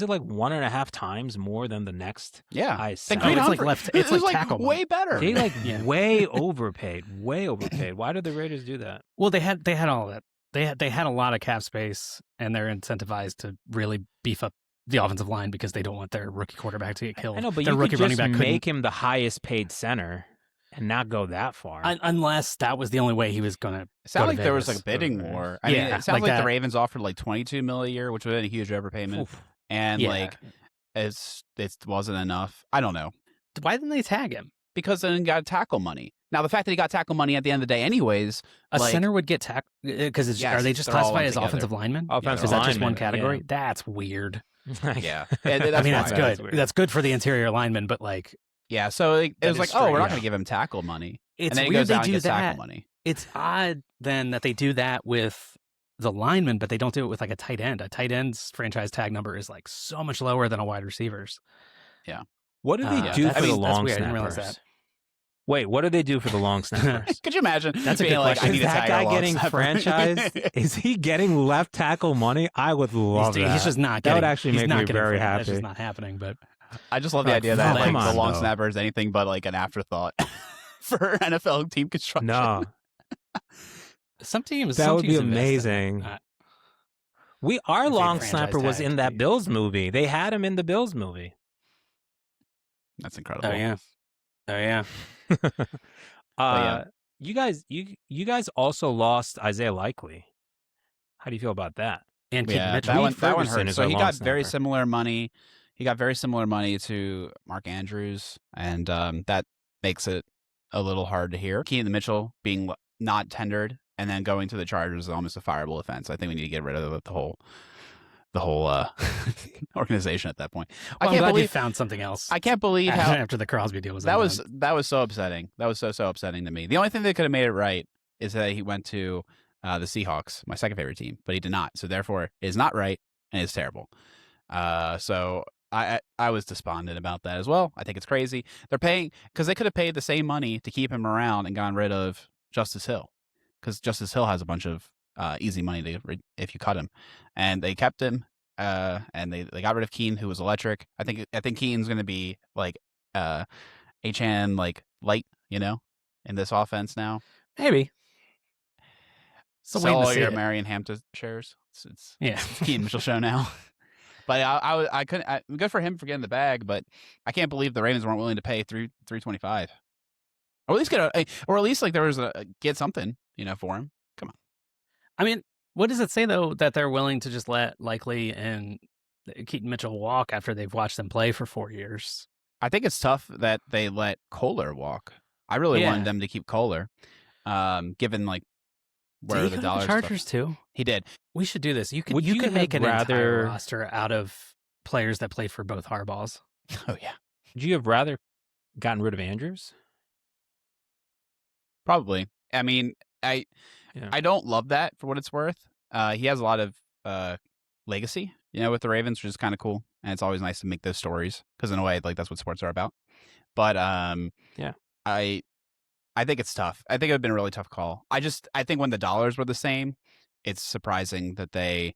it like 1.5 times more than the next Yeah. highest Then salary? Creed it's like Humphrey- left- it it's was like tackle way better. They like Yeah. way overpaid. Why did the Raiders do that? Well, they had all that. They had a lot of cap space, and they're incentivized to really beef up the offensive line because they don't want their rookie quarterback to get killed. I know, but their you rookie could just running back make couldn't- him the highest paid center and not go that far. unless that was the only way he was going to. It sounded like there was like a bidding war. I mean, Yeah, it sounds like like that. the Ravens offered like $22 million a year, which would have been a huge overpayment, Oof. and Yeah. like it wasn't enough. I don't know, Why didn't they tag him? because then he got tackle money. Now the fact that he got tackle money at the end of the day, anyways, A like, center would get tacked because Yes, are they just they're all classified as together. offensive linemen? Offensive Is that just one linemen, category? yeah. That's weird. yeah, I mean, that's fine. good. weird. That's good for the interior lineman, but like, Yeah, so like, it That was is like, straight, oh, we're not yeah. going to give him tackle money, it's and then he weird goes they out and do gets tackle that. money. It's odd then that they do that with the lineman, but they don't do it with like a tight end. A tight end's franchise tag number is like so much lower than a wide receiver's. What do they Yeah, do that's- for the that's long weird. I didn't snappers? realize that. Wait, what do they do for the long snappers? Could you imagine? That's a being good like, question. I Is need a that tag guy along getting snapper. franchised? Is he getting left tackle money? I would love that. He's just not That getting. would actually he's make not me getting very framed. That's happy. just not happening. But I just love the Oh, idea that no, like come the on, long though. snapper is anything but like an afterthought for NFL team construction. No, some teams that some would be teams invest in it. amazing. Our If they long franchise snapper was tag, in that please. Bills movie. They had him in the Bills movie. That's incredible. Oh yeah. Oh yeah. yeah. You guys also lost Isaiah Likely. How do you feel about that? And Keaton Yeah, Mitchell. that one Ferguson hurt. is So our he long got very snapper. similar money. He got very similar money to Mark Andrews, and that makes it a little hard to hear. Keaton Mitchell being not tendered and then going to the Chargers is almost a fireable offense. I think we need to get rid of the whole organization at that point. Well, I I'm can't glad you believe found something else. I can't believe how after the Crosby deal was that was undone. that was so upsetting. That was so upsetting to me. The only thing that could have made it right is that he went to the Seahawks, my second favorite team, but he did not. So therefore, it is not right and it's terrible. So I was despondent about that as well. I think it's crazy. They're paying because they could have paid the same money to keep him around and gotten rid of Justice Hill, because Justice Hill has a bunch of easy money to if you cut him, and they kept him. And they got rid of Keane, who was electric. I think Keane's going to be like HN like light, in this offense now. Maybe. So Sell all your Marion Hampton shares. It's Yeah. Keaton Mitchell show now. But I couldn't. Good for him for getting the bag, but I can't believe the Ravens weren't willing to pay $325, or at least like there was get something for him. Come on. I mean, what does it say though that they're willing to just let Likely and Keaton Mitchell walk after they've watched them play for 4 years? I think it's tough that they let Kohler walk. I really wanted them to keep Kohler, given like where Did he the go to dollars. the Chargers too? He did. We should do this. You could Would you could make have an entire rather- roster out of players that played for both Harbaughs. Oh yeah, Would you have rather gotten rid of Andrews? probably. I mean, Yeah. I don't love that for what it's worth. He has a lot of legacy, with the Ravens, which is kind of cool, and it's always nice to make those stories because in a way, like that's what sports are about. But Yeah. I think it's tough. I think it would have been a really tough call. I think when the dollars were the same, it's surprising that they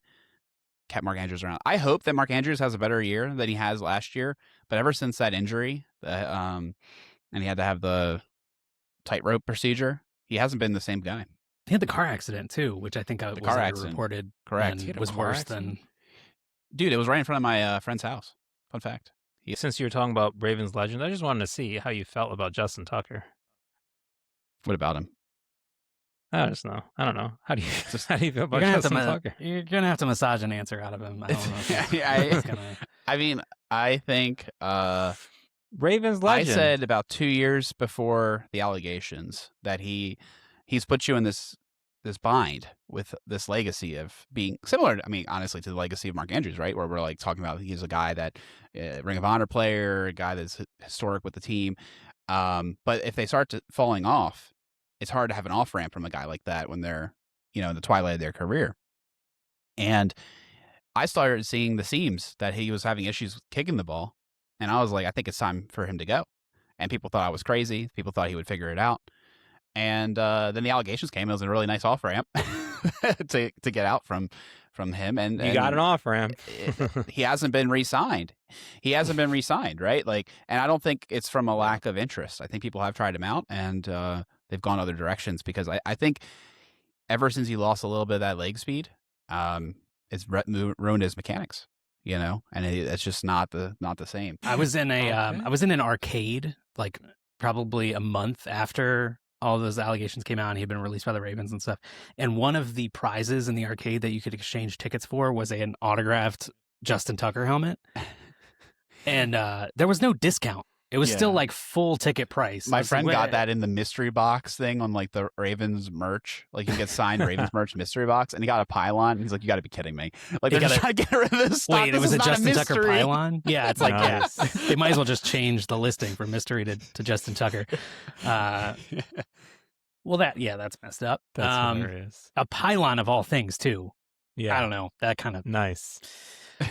kept Mark Andrews around. I hope that Mark Andrews has a better year than he has last year. But ever since that injury, and he had to have the tightrope procedure, he hasn't been the same guy. He had the car accident too, which I think was car accident. reported. Correct. And He had a was car worse accident? than. Dude, it was right in front of my friend's house. Fun fact. Since you were talking about Ravens legend, I just wanted to see how you felt about Justin Tucker. What about him? I don't know. How do you feel about Justin Tucker? You're gonna have to massage an answer out of him. I don't know. I mean, I think Ravens legend. I said about 2 years before the allegations that he's put you in this bind with this legacy of being similar. I mean, honestly, to the legacy of Mark Andrews, right? Where we're like talking about he's a guy that Ring of Honor player, a guy that's historic with the team. But if they start falling off, it's hard to have an off ramp from a guy like that when they're, in the twilight of their career. And I started seeing the seams that he was having issues with kicking the ball. And I was like, I think it's time for him to go. And people thought I was crazy. People thought he would figure it out. And then the allegations came. It was a really nice off ramp to get out from him. And you got an off ramp. He hasn't been re-signed. Right? And I don't think it's from a lack of interest. I think people have tried him out, and they've gone other directions because I think ever since he lost a little bit of that leg speed, it's ruined his mechanics. And it's just not the same. I was in an arcade like probably a month after all those allegations came out and he had been released by the Ravens and stuff. And one of the prizes in the arcade that you could exchange tickets for was an autographed Justin Tucker helmet. And there was no discount. It was still like full ticket price. My friend got that in the mystery box thing on like the Ravens merch. Like you can get signed Ravens merch mystery box, and he got a pylon. He's like, "You got to be kidding me!" Like they're just trying to get rid of this stock. Wait, it was a Justin Tucker pylon? Yeah, it's like nice. They might as well just change the listing from mystery to Justin Tucker. Well, that's messed up. That's hilarious. A pylon of all things too. Yeah, I don't know. That kind of nice.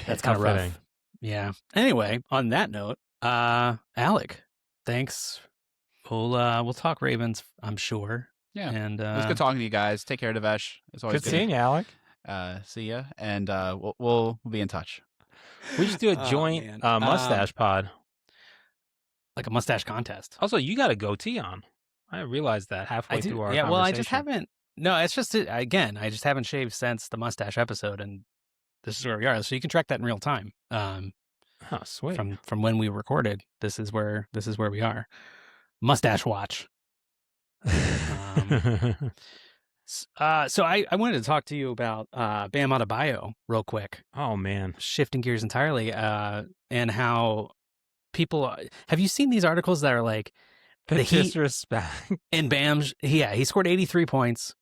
That's kind of rough. Yeah. Anyway, on that note. Alec, thanks. We'll talk Ravens, I'm sure. Yeah. And it was good talking to you guys. Take care, Devesh. It's always good seeing you, Alec. See ya, and we'll be in touch. We should do a joint mustache pod, like a mustache contest. Also, you got a goatee on. I realized that halfway through our conversation. Well, I just haven't. No, it's just again, I just haven't shaved since the mustache episode, and this is where we are. So you can track that in real time. Oh, sweet. From when we recorded, this is where we are. Mustache watch. So I wanted to talk to you about Bam Adebayo real quick. Oh man, shifting gears entirely, and how people have you seen these articles that are like the disrespect and Bam? He scored 83 points,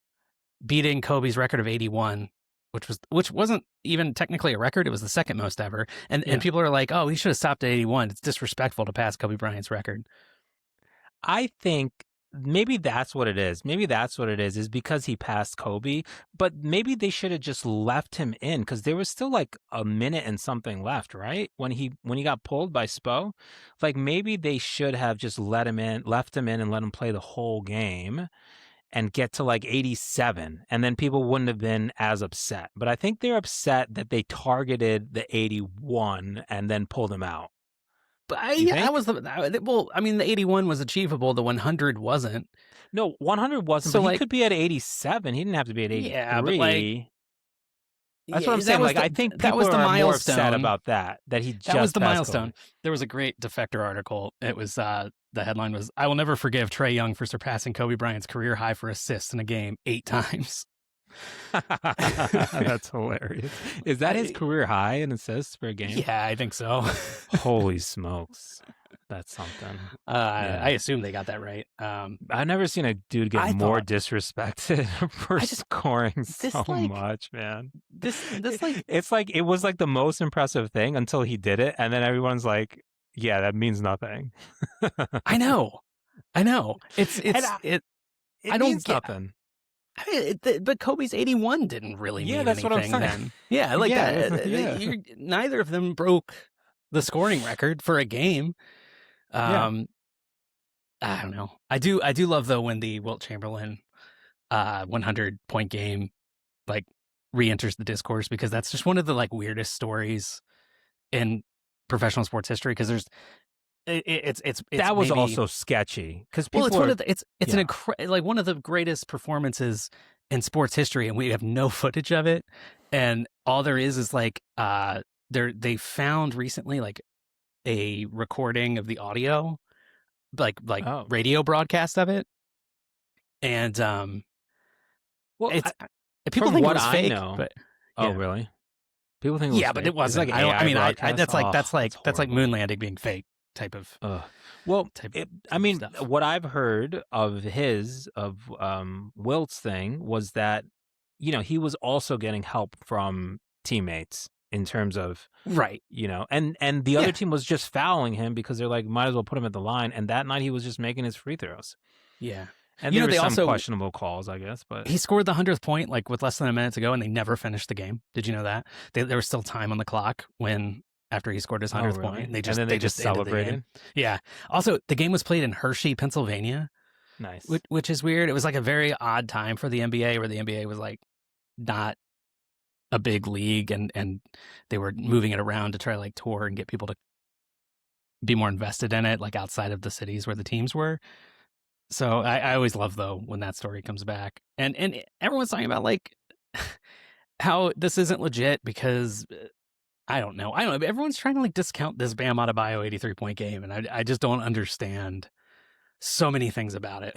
beating Kobe's record of 81. Which wasn't even technically a record. It was the second most ever. And people are like, oh, he should have stopped at 81. It's disrespectful to pass Kobe Bryant's record. I think maybe that's what it is. Is because he passed Kobe. But maybe they should have just left him in because there was still like a minute and something left, right? When he got pulled by Spo. Like maybe they should have just left him in and let him play the whole game. And get to like 87, and then people wouldn't have been as upset. But I think they're upset that they targeted the 81 and then pulled him out. But that was the 81 was achievable. The 100 wasn't. No, 100 wasn't. So but he could be at 87. He didn't have to be at 83. Yeah, but that's what I'm saying. I think people are more upset about that he just that was the milestone. Kobe. There was a great Defector article. It was the headline was, "I will never forgive Trae Young for surpassing Kobe Bryant's career high for assists in a game 8 times." That's hilarious. Is that his career high in assists per game? Yeah, I think so. Holy smokes. That's something. I assume they got that right. I've never seen a dude get more disrespected for scoring so much, man. It's like it was like the most impressive thing until he did it, and then everyone's like, "Yeah, that means nothing." I know. It means nothing. But Kobe's 81 didn't really mean that's anything what I'm saying. then. Yeah, like that. Neither of them broke the scoring record for a game. I don't know. I do love though when the Wilt Chamberlain 100-point game like re-enters the discourse, because that's just one of the like weirdest stories in professional sports history, because there's it's that was maybe, also sketchy because it's one of the greatest performances in sports history, and we have no footage of it, and all there is like they found recently like a recording of the audio, like Oh. radio broadcast of it, and Well, it's people from think it what was I fake, know- but Oh, yeah. really? People think it was Yeah, but fake? it wasn't. It's like I AI mean, broadcast? that's like Oh, that's like horrible. moon landing being fake type of. Well, type I of mean, stuff. what I've heard of Wilt's thing was that, he was also getting help from teammates in terms of, Right. and the other Yeah. team was just fouling him because they're like, might as well put him at the line. And that night he was just making his free throws. Yeah. And You there know, were they some also- questionable calls, I guess, but He scored the 100th point like with less than a minute to go, and they never finished the game. Did you know that? There was still time on the clock after he scored his 100th really? point. And then they just ended the celebrated? game. Yeah. Also, the game was played in Hershey, Pennsylvania, nice. which is weird. It was like a very odd time for the NBA, where the NBA was like not a big league, and they were moving it around to try to like tour and get people to be more invested in it, like outside of the cities where the teams were. So I always love, though, when that story comes back, and everyone's talking about like how this isn't legit because I don't know. But everyone's trying to like discount this Bam Adebayo 83-point game, and I just don't understand so many things about it.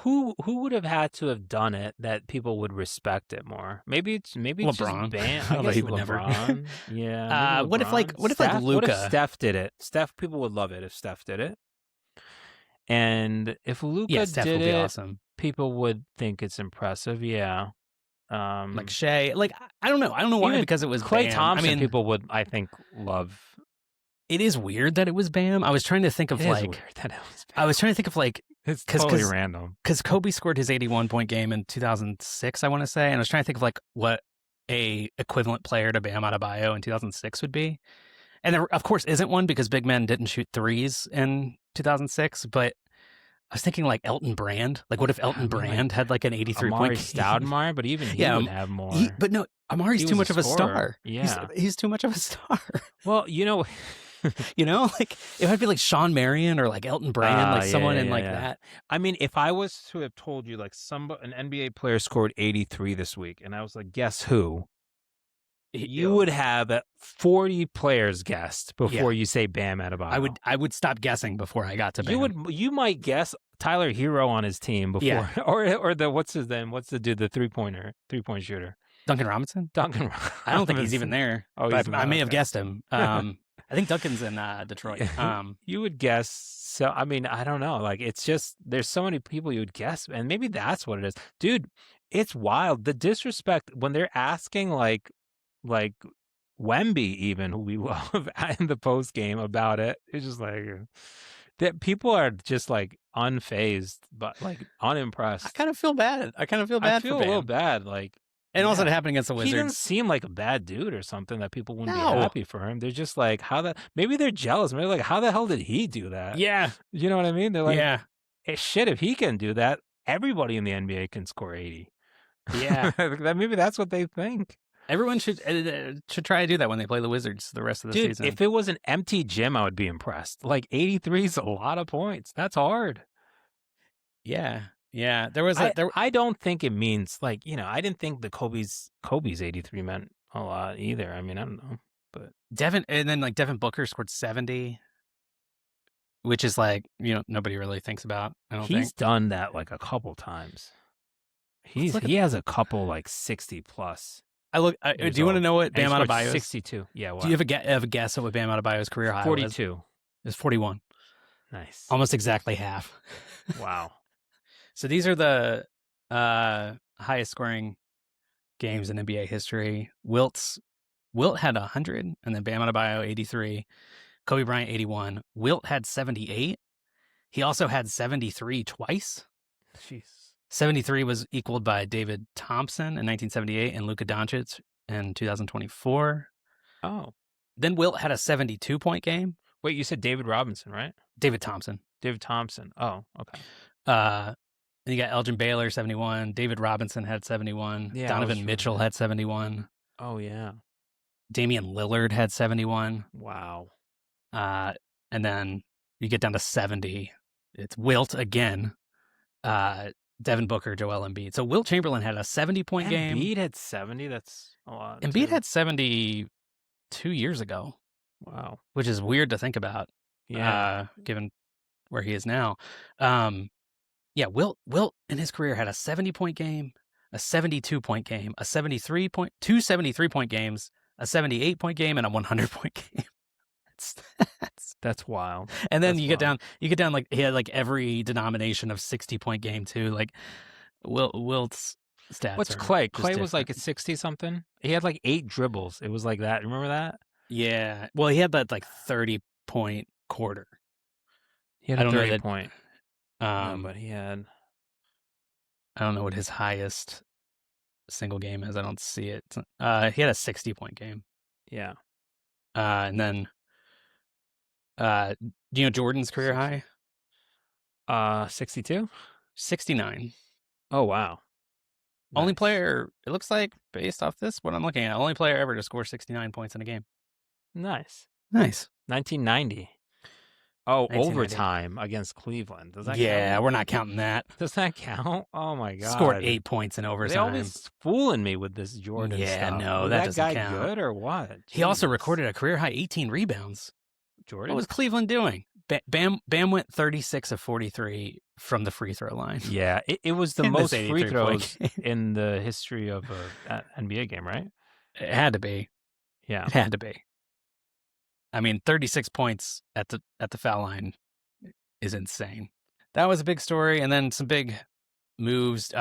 Who would have had to have done it that people would respect it more? Maybe it's LeBron. just Bam. I Although guess he would never. LeBron. Yeah. maybe What if like LeBron. what if Steph? like What if Luka? Steph did it? People would love it if Steph did it. And if Luka Yeah, Steph did would be it, awesome. people would think it's impressive. Yeah. Like Shea, like I don't know why, even because it was Klay Bam. Thompson. I mean, People would, I think, love. it is weird that it was Bam. I was trying to think of It is like weird that it was I was trying to think of like It's 'cause- totally 'cause- random. because Kobe scored his 81-point game in 2006, I want to say, and I was trying to think of like what a equivalent player to Bam Adebayo in 2006 would be, and there of course isn't one because big men didn't shoot threes in 2006. But I was thinking like Elton Brand. Like, what if Elton mean, like, Brand had like an 83-point Amari game? Stoudemire, but even he Yeah, would have more. But no, Amari's He too was much a of a scorer. star. Yeah. He's too much of a star. Well, Like it might be like Sean Marion or like Elton Brand, like someone in like that. I mean, if I was to have told you like an NBA player scored 83 this week, and I was like, guess who? You would have 40 players guessed before you say Bam Adebayo. I would stop guessing before I got to Bam. You might guess Tyler Hero on his team before, Yeah. or the what's his name? What's the dude? The 3-point shooter. Duncan Robinson? Duncan. I don't think he's even there. Oh, but he's I not, may have okay. guessed him. I think Duncan's in Detroit. You would guess. So I mean, I don't know. Like, it's just there's so many people you would guess, and maybe that's what it is, dude. It's wild, the disrespect when they're asking like Wemby, even, who we love, in the post game about it. It's just like that people are just like unfazed, but like unimpressed. I kind of feel bad. I feel I bad feel for a little Bam. bad, like. And also Yeah. to happen against the He doesn't Wizards. seem like a bad dude or something that people wouldn't No. be happy for him. They're just like, maybe they're jealous. Maybe like, how the hell did he do that? Yeah. You know what I mean? They're like, Yeah. hey, shit, if he can do that, everybody in the NBA can score 80. Yeah. Maybe that's what they think. Everyone should try to do that when they play the Wizards the rest of the Dude, season. if it was an empty gym, I would be impressed. Like 83 is a lot of points. That's hard. Yeah. Yeah. There was I don't think it means like, I didn't think the Kobe's 83 meant a lot either. I mean, I don't know. But Devin Booker scored 70, which is like, nobody really thinks about. I don't he's think. done that like a couple times. He has a couple like 60 plus. Do you want to know what Bam Adebayo is? 62. Yeah. What? Do you have a guess at what Bam Adebayo's career high was? 42. It's 41. Nice. Almost exactly half. Wow. So these are the highest scoring games in NBA history. Wilt had 100, and then Bam Adebayo 83, Kobe Bryant 81. Wilt had 78. He also had 73 twice. Jeez. 73 was equaled by David Thompson in 1978 and Luka Doncic in 2024. Oh. Then Wilt had a 72-point game. Wait, you said David Robinson, right? David Thompson. David Thompson. Oh, okay. Then you got Elgin Baylor, 71. David Robinson had 71. Yeah, Donovan Mitchell had 71. Oh, yeah. Damian Lillard had 71. Wow. And then you get down to 70. It's Wilt again. Devin Booker, Joel Embiid. So Wilt Chamberlain had a 70-point game. Embiid had 70. That's a lot. Embiid too. had 70 2 years ago. Wow. which is weird to think about, Yeah. given where he is now. Yeah, Wilt in his career had a 70-point game, a 72-point game, a two 73-point games, a 78-point game, and a 100-point game. That's wild. And then That's you get wild. down like he had like every denomination of 60-point game too. Like Wilt's stats. What's are Clay? just Clay was like different. at 60 something. He had like 8 dribbles. It was like that. Remember that? Yeah. Well, he had that like 30-point quarter. He had I a don't know 30 that. point. No, but he had. I don't know what his highest single game is. I don't see it. He had a 60-point game. Yeah. And then, do you know Jordan's career high? 62? 69. Oh, wow. Only Nice. player, it looks like, based off this, what I'm looking at, only player ever to score 69 points in a game. Nice. Nice. 1990. Oh, 1990. overtime against Cleveland. Does that Yeah, count? we're not counting that. Does that count? Oh, my God. Scored 8 points in They overtime. always fooling me with this Jordan Yeah, stuff. no, Was that that doesn't guy count. good or what? He also Jesus. recorded a career high 18 rebounds. Jordan. What was Cleveland doing? Bam went 36 of 43 from the free throw line. Yeah, it was the In this most free 83-point throws game. in the history of an NBA game, right? It had to be. Yeah. It had to be. I mean, 36 points at the foul line is insane. That was a big story, and then some big moves.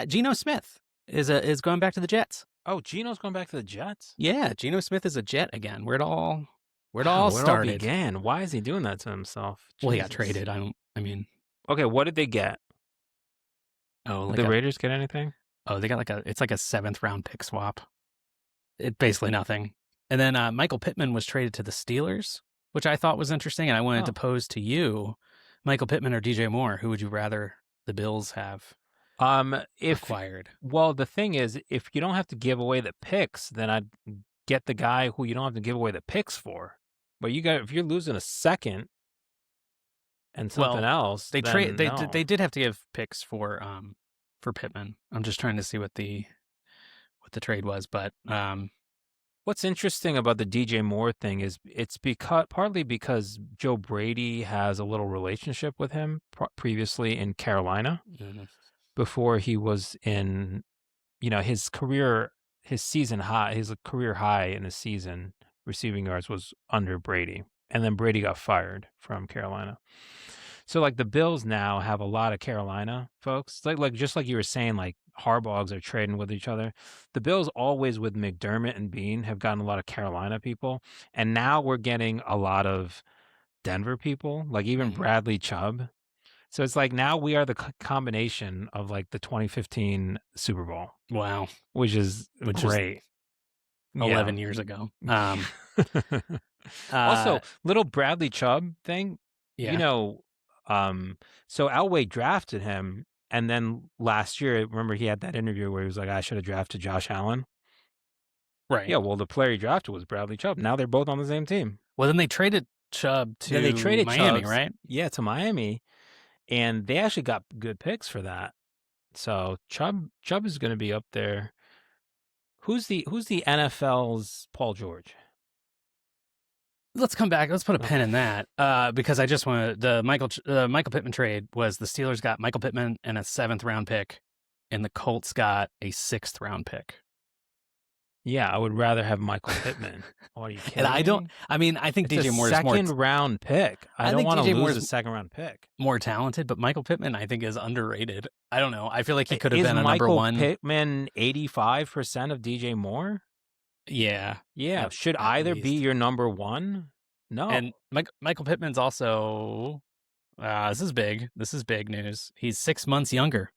Geno Smith is going back to the Jets. Oh, Geno's going back to the Jets? Yeah, Geno Smith is a Jet again. Where it all Wow, started. began. Why is he doing that to himself? Well, he got Jesus. traded. Okay, what did they get? Oh, Did the Raiders get anything? they got it's like a 7th round pick swap. It basically nothing. And then Michael Pittman was traded to the Steelers, which I thought was interesting. And I wanted to pose to you, Michael Pittman or DJ Moore, who would you rather the Bills have acquired? Well, the thing is, if you don't have to give away the picks, then I'd get the guy who you don't have to give away the picks for. But if you're losing a second and something else, they then they did have to give picks for Pittman. I'm just trying to see what the trade was, but what's interesting about the DJ Moore thing is it's partly because Joe Brady has a little relationship with him previously in Carolina before he was in, his career high in the season receiving yards was under Brady. And then Brady got fired from Carolina. So like the Bills now have a lot of Carolina folks. Like just like you were saying, like Harbaughs are trading with each other. The Bills always with McDermott and Bean have gotten a lot of Carolina people. And now we're getting a lot of Denver people, like even Bradley Chubb. So it's like now we are the combination of like the 2015 Super Bowl. Wow. Which is great. 11 years ago. Also, little Bradley Chubb thing, so Elway drafted him, and then last year, remember he had that interview where he was like, I should have drafted Josh Allen. Right. Yeah, well, the player he drafted was Bradley Chubb. Now they're both on the same team. Well, then they traded Chubb to Miami, right? Yeah, to Miami, and they actually got good picks for that. So Chubb is going to be up there. Who's the NFL's Paul George? Let's come back. Let's put a pin in that because I just want the Michael Pittman trade was the Steelers got Michael Pittman and a 7th round pick, and the Colts got a 6th round pick. Yeah, I would rather have Michael Pittman. Are you kidding And me? I think it's DJ Moore is second round pick. I don't want to lose a second round pick. More talented, but Michael Pittman I think is underrated. I don't know. I feel like he could have been a Michael number one. Pittman 85% of DJ Moore? Yeah. Yeah. Should either be your number one? No. And Michael Pittman's also this is big. This is big news. He's 6 months younger.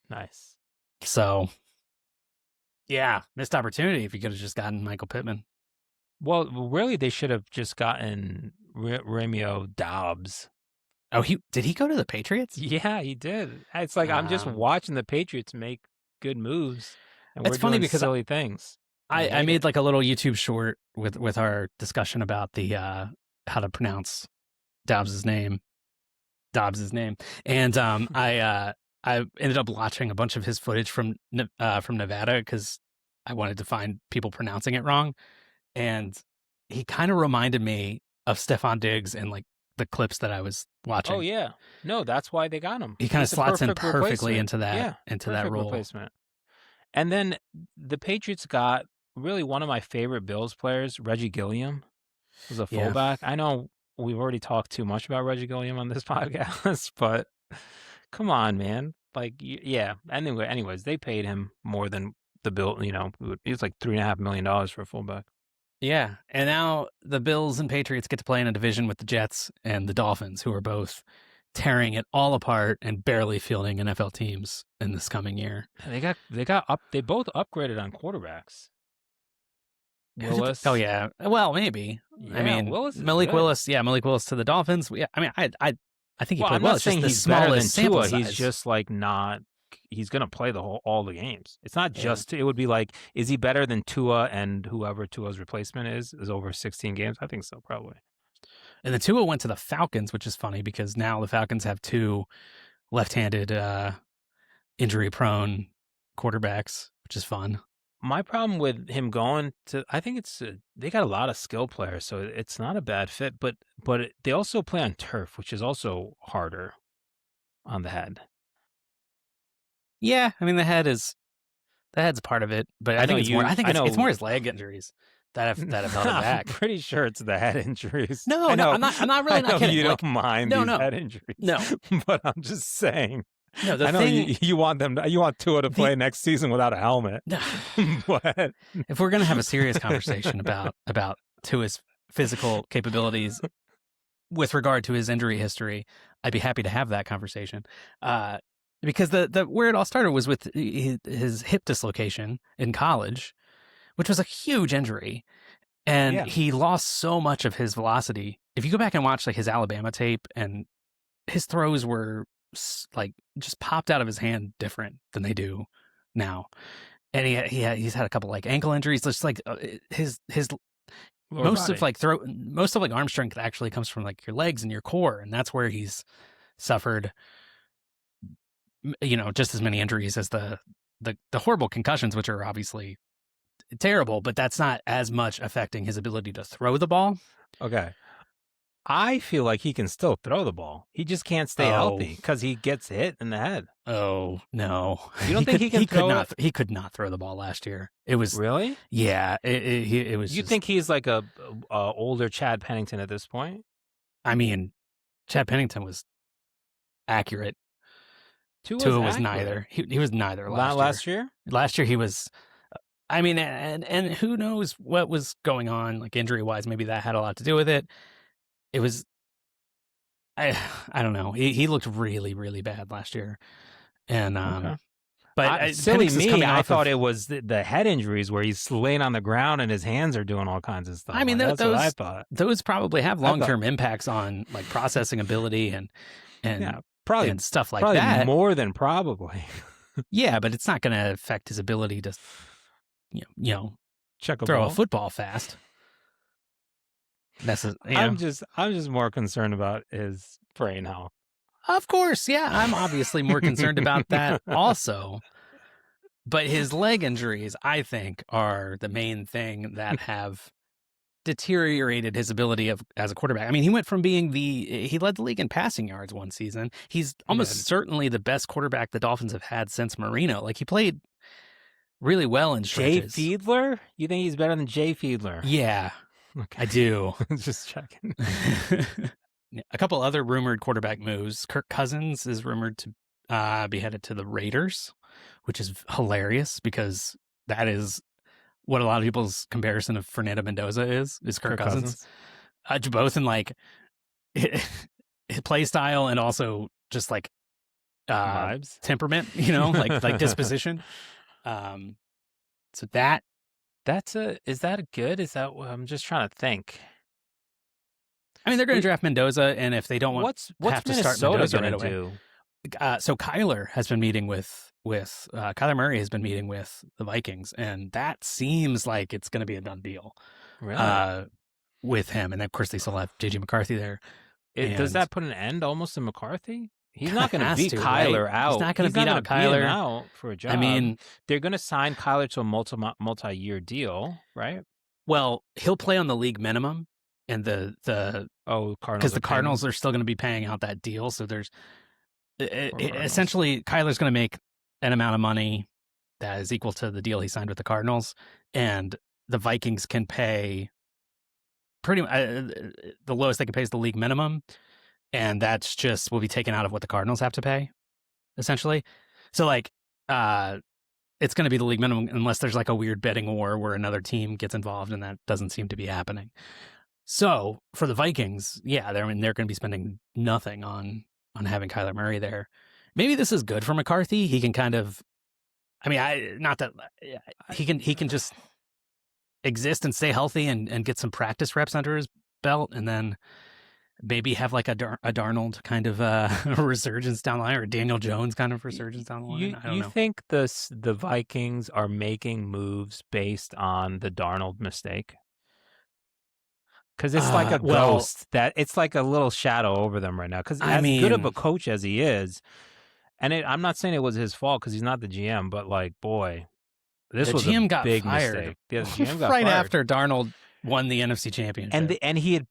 Nice. So yeah, missed opportunity if you could have just gotten Michael Pittman. Well, really, they should have just gotten Romeo Doubs. Oh, did he go to the Patriots? Yeah, he did. It's like I'm just watching the Patriots make good moves, and we're funny doing because silly things. I made like a little YouTube short with our discussion about the how to pronounce Dobbs' name, and I ended up watching a bunch of his footage from Nevada because I wanted to find people pronouncing it wrong. And he kind of reminded me of Stephon Diggs in like the clips that I was watching. Oh yeah, no, that's why they got him. He kind of He's a slots in perfect perfectly replacement. into that Yeah, into that perfect role. replacement. And then the Patriots got really one of my favorite Bills players, Reggie Gilliam, was a Yeah. fullback. I know we've already talked too much about Reggie Gilliam on this podcast, but come on, man. Like, yeah. Anyways, they paid him more than the Bill. You know, it was like $3.5 million for a fullback. Yeah, and now the Bills and Patriots get to play in a division with the Jets and the Dolphins, who are both tearing it all apart and barely fielding NFL teams in this coming year. They both upgraded on quarterbacks. Willis. Oh yeah, well maybe. I mean, Willis is Malik good. Willis. Yeah, Malik Willis to the Dolphins. Yeah, I mean, I think he Well, played I'm well. not It's just saying the he's better than smallest sample Tua. size. He's just like not. He's gonna play all the games. It's not Yeah. just. It would be like, is he better than Tua and whoever Tua's replacement is over 16 games? I think so, probably. And the Tua went to the Falcons, which is funny because now the Falcons have two left-handed, injury-prone quarterbacks, which is fun. My problem with him going to, I think it's they got a lot of skill players, so it's not a bad fit. But they also play on turf, which is also harder on the head. Yeah, I mean the head's part of it, but I think it's more his leg injuries that have held him back. I'm pretty sure it's the head injuries. No, I know, I'm not really I know not kidding. you Like, don't mind no, these no. head injuries. No. But I'm just saying. No, I know you want Tua to play next season without a helmet. But if we're gonna have a serious conversation about Tua's physical capabilities with regard to his injury history, I'd be happy to have that conversation. Because the where it all started was with his hip dislocation in college, which was a huge injury, and he lost so much of his velocity. If you go back and watch like his Alabama tape, and his throws were like just popped out of his hand different than they do now, and he's had a couple like ankle injuries. Just like his most of like arm strength actually comes from like your legs and your core, and that's where he's suffered, you know, just as many injuries as the horrible concussions, which are obviously terrible, but that's not as much affecting his ability to throw the ball. okay. I feel like he can still throw the ball. He just can't stay healthy because he gets hit in the head. Oh no! You don't think he can throw it? He could not throw the ball last year. It was Really? Yeah, it was. You think he's like a older Chad Pennington at this point? I mean, Chad Pennington was accurate. Tua was neither. He was neither last year. Last year he was. I mean, and who knows what was going on, like injury wise? Maybe that had a lot to do with it. It was. I don't know. He looked really, really bad last year, and but silly me, I thought it was the head injuries where he's laying on the ground and his hands are doing all kinds of stuff. I mean, that's what I thought. Those probably have long-term impacts on like processing ability and probably and stuff like probably that. More than probably. Yeah, but it's not going to affect his ability to, you know, throw a football fast. I'm just more concerned about his brain health. Of course, yeah, I'm obviously more concerned about that also. But his leg injuries, I think, are the main thing that have deteriorated his ability as a quarterback. I mean, he went from being he led the league in passing yards one season. He's almost certainly the best quarterback the Dolphins have had since Marino. Like, he played really well in stretches. Jay Fiedler? You think he's better than Jay Fiedler? Yeah, okay. I do. Just checking. A couple other rumored quarterback moves. Kirk Cousins is rumored to be headed to the Raiders, which is hilarious because that is what a lot of people's comparison of Fernando Mendoza is Kirk Cousins. Both in like his play style and also just like vibes, temperament, you know, like disposition. So is that good? Is that I'm just trying to think. I mean, they're going to draft Mendoza, and if they don't what's have to start Minnesota Mendoza right gonna away. do? So Kyler has been meeting with Kyler Murray has been meeting with the Vikings, and that seems like it's going to be a done deal. Really? With him, and of course they still have JJ McCarthy there. Does that put an end almost to McCarthy? He's not going to beat Kyler Kyler out. He's not going to beat out Kyler out for a job. I mean, they're going to sign Kyler to a multi-year deal, right? Well, he'll play on the league minimum, and Cardinals because the Cardinals are still going to be paying out that deal. So there's essentially Kyler's going to make an amount of money that is equal to the deal he signed with the Cardinals, and the Vikings can pay pretty the lowest they can pay is the league minimum, and that's just will be taken out of what the Cardinals have to pay, essentially. So like, it's going to be the league minimum unless there's like a weird betting war where another team gets involved, and that doesn't seem to be happening. So for the Vikings, yeah, they're going to be spending nothing on having Kyler Murray there. Maybe this is good for McCarthy. He can kind of, I mean, he can just exist and stay healthy and get some practice reps under his belt, and then maybe have like a Darnold kind of resurgence down the line, or a Daniel Jones kind of resurgence down the line. I don't know. Think the Vikings are making moves based on the Darnold mistake? Because it's like a ghost that it's like a little shadow over them right now. Because as good of a coach as he is, and I'm not saying it was his fault because he's not the GM, but like, boy, this was a big mistake. Yeah, the GM got right fired after Darnold won the NFC Championship, and he's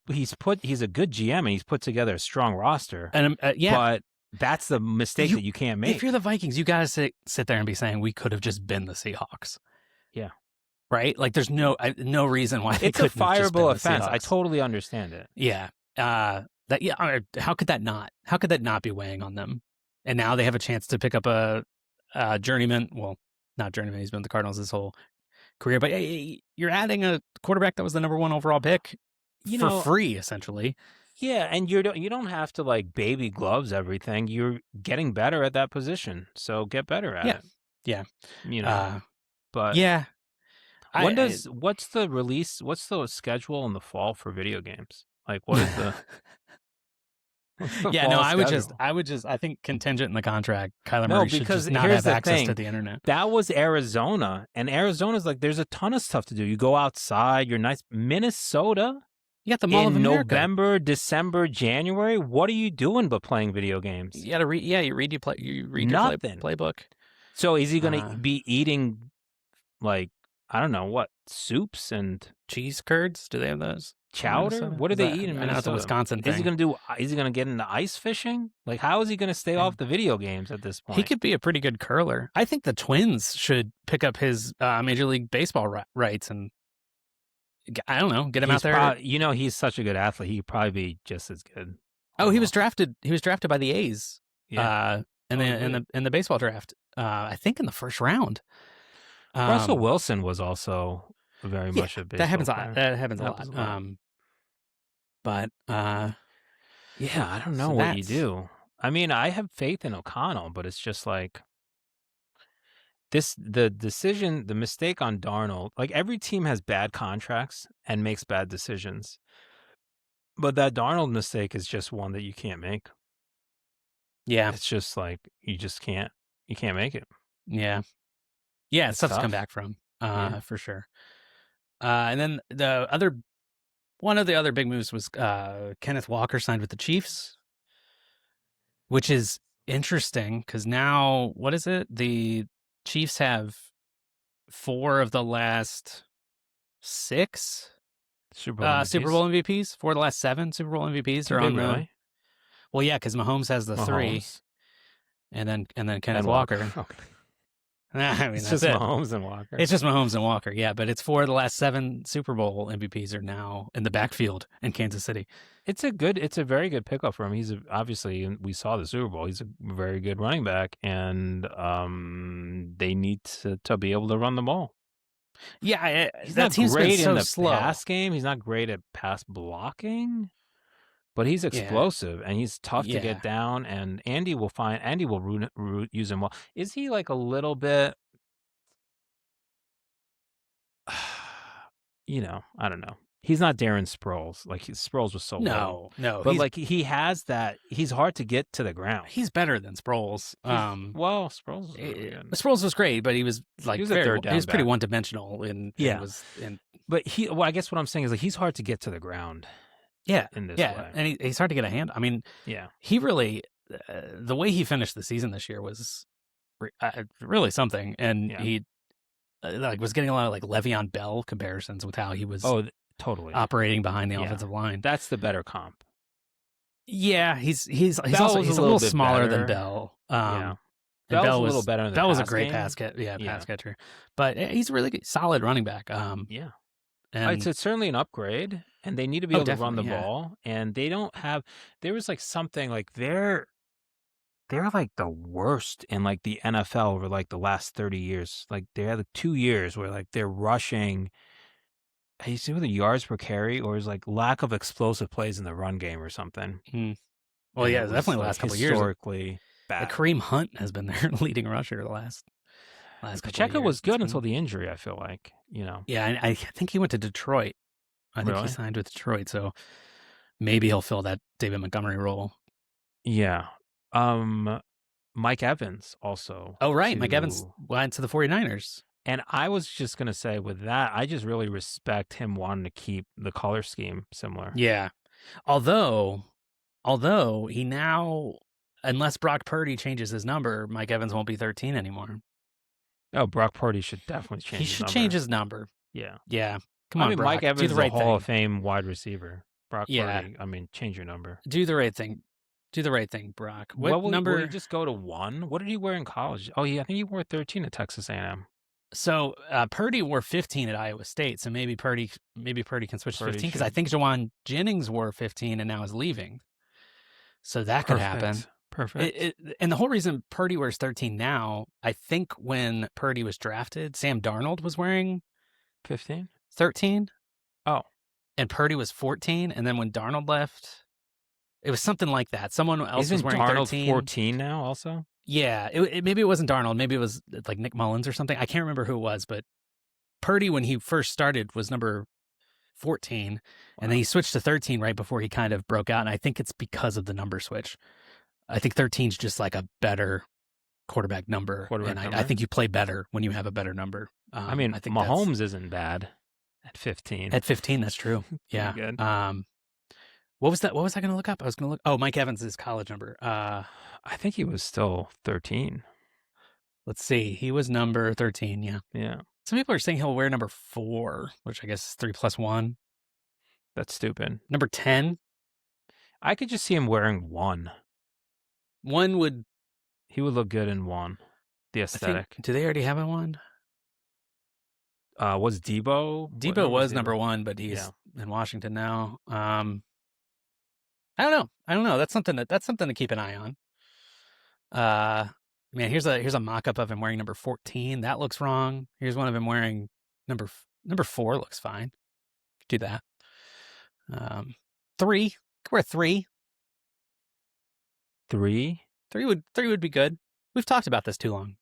a good GM and he's put together a strong roster. And but that's the mistake that you can't make. If you're the Vikings, you got to sit there and be saying we could have just been the Seahawks. Yeah. Right? Like there's no reason why they it's a couldn't have just been fireable the offense. Seahawks. I totally understand it. Yeah. How could that not be weighing on them? And now they have a chance to pick up a journeyman. Well, not journeyman. He's been with the Cardinals his whole career. But you're adding a quarterback that was the number 1 overall pick for free, essentially. Yeah, and you don't have to like baby gloves everything. You're getting better at that position, so get better at it. Yeah. But yeah. What's the schedule in the fall for video games? Like, what is the? Yeah, no, I think contingent in the contract, Kyler Murray should just not have access to the internet. That was Arizona, and Arizona's like, there's a ton of stuff to do. You go outside, you're nice. Minnesota, you got the Mall of America. November, December, January. What are you doing but playing video games? You got to read. Yeah, you read your playbook. So is he going to be eating like, I don't know what, soups and cheese curds? Do they have those? Chowder? What do they eat in Minnesota? I know it's a Wisconsin thing. Is he going to get into ice fishing? Like, how is he going to stay off the video games at this point? He could be a pretty good curler. I think the Twins should pick up his Major League Baseball rights and, I don't know, get him out there. He's such a good athlete. He could probably be just as good. Oh, he was drafted by the A's. Yeah. In the baseball draft. I think in the first round. Russell Wilson was also very much a baseball that happens. player. That happens a lot. But yeah, I don't know what you do. I mean, I have faith in O'Connell, but it's just like the mistake on Darnold. Like, every team has bad contracts and makes bad decisions, but that Darnold mistake is just one that you can't make. Yeah, it's just like you can't make it. Yeah, it's tough to come back from. For sure. And then one of the other big moves was Kenneth Walker signed with the Chiefs, which is interesting because now, what is it? The Chiefs have 4 of the last 6 Super Bowl MVPs. 4 of the last 7 Super Bowl MVPs are on the. Really? Well, yeah, because Mahomes has the 3, and then Kenneth Walker. Okay. I mean, it's just Mahomes and Walker. It's just Mahomes and Walker, yeah. But it's 4 of the last 7 Super Bowl MVPs are now in the backfield in Kansas City. It's a very good pickup for him. He's obviously, we saw the Super Bowl. He's a very good running back, and they need to be able to run the ball. Yeah, he's that not team's great been so in the slow. Pass game. He's not great at pass blocking, but he's explosive and he's tough to get down. And Andy will use him well. Is he like a little bit? I don't know. He's not Darren Sproles. Like, Sproles was so low. No. But like, he has that. He's hard to get to the ground. He's better than Sproles. Sproles was really good. Sproles was great, but he was like pretty one dimensional. But I guess what I'm saying is, like, he's hard to get to the ground. Yeah, in this way, and he's hard to get a hand. I mean, he really the way he finished the season this year was really something, and was getting a lot of like Le'Veon Bell comparisons with how he was totally operating behind the offensive line. That's the better comp. Yeah, he's Bell also was he's a a little little bit smaller better. than Bell. Yeah. And Bell's a little better in the Bell was a pass great game. pass catcher. But he's a really good, solid running back. Yeah. And It's certainly an upgrade, and they need to be able to run the definitely, yeah. ball, and they don't have. There was like something like they're like the worst in like the NFL over like the last 30 years. Like they had like 2 years where like they're rushing. You see with the yards per carry, or is like lack of explosive plays in the run game or something. Well, And yeah, it was, definitely the like, last couple of years. historically bad. Like Kareem Hunt has been their leading rusher the last couple of Pacheco years. was good It's until been- the injury. I feel like Yeah, I think he went to Detroit. I think he Really? signed with Detroit, so maybe he'll fill that David Montgomery role. Yeah. Mike Evans also. Oh, right. Mike Evans went to the 49ers. And I was just going to say with that, I just really respect him wanting to keep the color scheme similar. Yeah. Although he now, unless Brock Purdy changes his number, Mike Evans won't be 13 anymore. Oh, Brock Purdy should definitely change He his should number. change his number. Yeah. Yeah. Come on, I mean, Brock. Mike Evans do is the right a Hall of thing. Fame wide receiver. Brock Yeah. Purdy, I mean, change your number. Do the right thing. Do the right thing, Brock. What will number? Will he just go to 1? What did he wear in college? Oh, yeah, I think he wore 13 at Texas A&M. So Purdy wore 15 at Iowa State, so maybe Purdy can switch to Purdy 15 because should. I think Jawan Jennings wore 15 and now is leaving. So that could happen. Perfect. And the whole reason Purdy wears 13 now, I think when Purdy was drafted, Sam Darnold was wearing 15? 13. Oh. And Purdy was 14, and then when Darnold left, it was something like that. Someone else Isn't was wearing Darnold 13. 14 now also? Yeah, maybe it wasn't Darnold. Maybe it was like Nick Mullins or something. I can't remember who it was, but Purdy, when he first started, was number 14, and then he switched to 13 right before he kind of broke out, and I think it's because of the number switch. I think 13 is just like a better quarterback number, I think you play better when you have a better number. I mean, I think Mahomes isn't bad at 15. At 15, that's true. Yeah. Good. What was that? What was I going to look up? I was going to look. Oh, Mike Evans' college number. I think he was still 13. Let's see. He was number 13. Yeah. Yeah. Some people are saying he'll wear number 4, which I guess is 3 plus 1. That's stupid. Number 10. I could just see him wearing 1. 1 would. He would look good in 1. The aesthetic. Do they already have a 1? Was Debo? Debo was number 1, but he's in Washington now. I don't know. That's something to keep an eye on. Man, here's a mock-up of him wearing number 14. That looks wrong. Here's one of him wearing number 4. Looks fine. Do that. 3. Could wear 3. 3? 3 would be good. We've talked about this too long.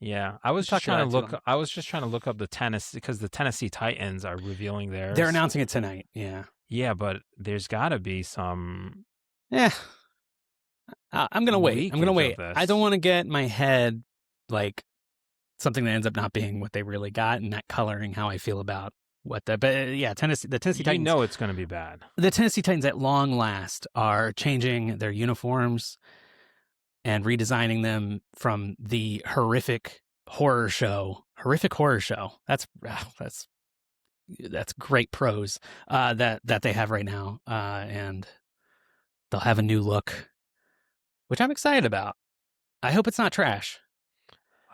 Yeah, I was just trying to look up the Tennessee because the Tennessee Titans are revealing theirs. They're announcing it tonight. Yeah. Yeah, but there's got to be some. Yeah. I'm gonna wait. I don't want to get my head like something that ends up not being what they really got and not coloring how I feel about what the. But yeah, the Tennessee Titans. You know it's going to be bad. The Tennessee Titans, at long last, are changing their uniforms and redesigning them from the horrific horror show. That's great prose that they have right now, and they'll have a new look, which I'm excited about. I hope it's not trash.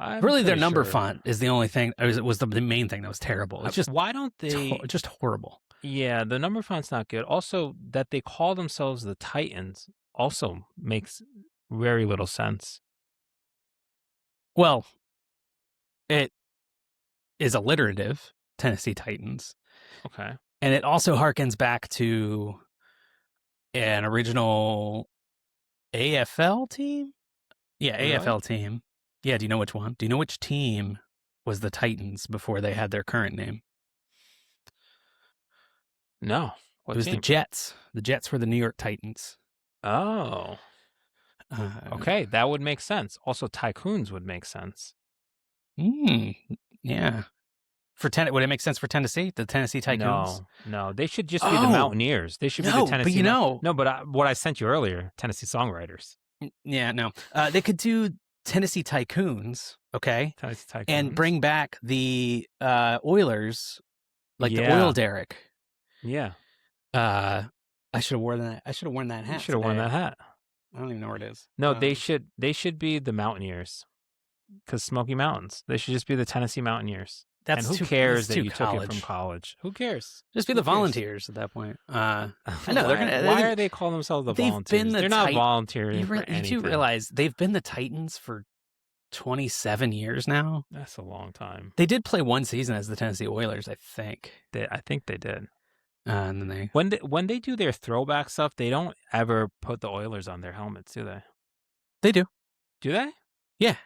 Really, their number font is the only thing. It was the main thing that was terrible. It's just why don't they just horrible. Yeah, the number font's not good. Also, that they call themselves the Titans also makes very little sense. Well, it is alliterative, Tennessee Titans. Okay. And it also harkens back to an original AFL team? Yeah, Really? AFL team. Yeah, do you know which one? Do you know which team was the Titans before they had their current name? No. It was the Jets. The Jets were the New York Titans. Oh. Okay, that would make sense. Also, Tycoons would make sense. Yeah. Would it make sense for Tennessee? The Tennessee Tycoons? No. They should just be the Mountaineers. They should be the Tennessee. But No, but what I sent you earlier, Tennessee Songwriters. Yeah, no. They could do Tennessee Tycoons, okay, Tennessee Titans. and bring back the Oilers, like the Yeah. Oil Derek. Yeah. I should have worn that. I should have worn that hat. You should have worn today. that hat. I don't even know where it is. No, they should be the Mountaineers, because Smoky Mountains. They should just be the Tennessee Mountaineers. That's and who too, cares that's that too you college. took it from college? Who cares? Just be Who the cares? Volunteers at that point. I know they're gonna. Why are they calling themselves the they've Volunteers? been the They're not Tit- volunteering You, for you anything. do realize they've been the Titans for 27 years now. That's a long time. They did play one season as the Tennessee Oilers, I think. I think they did. And then they When they do their throwback stuff, they don't ever put the Oilers on their helmets, do they? They do. Do they?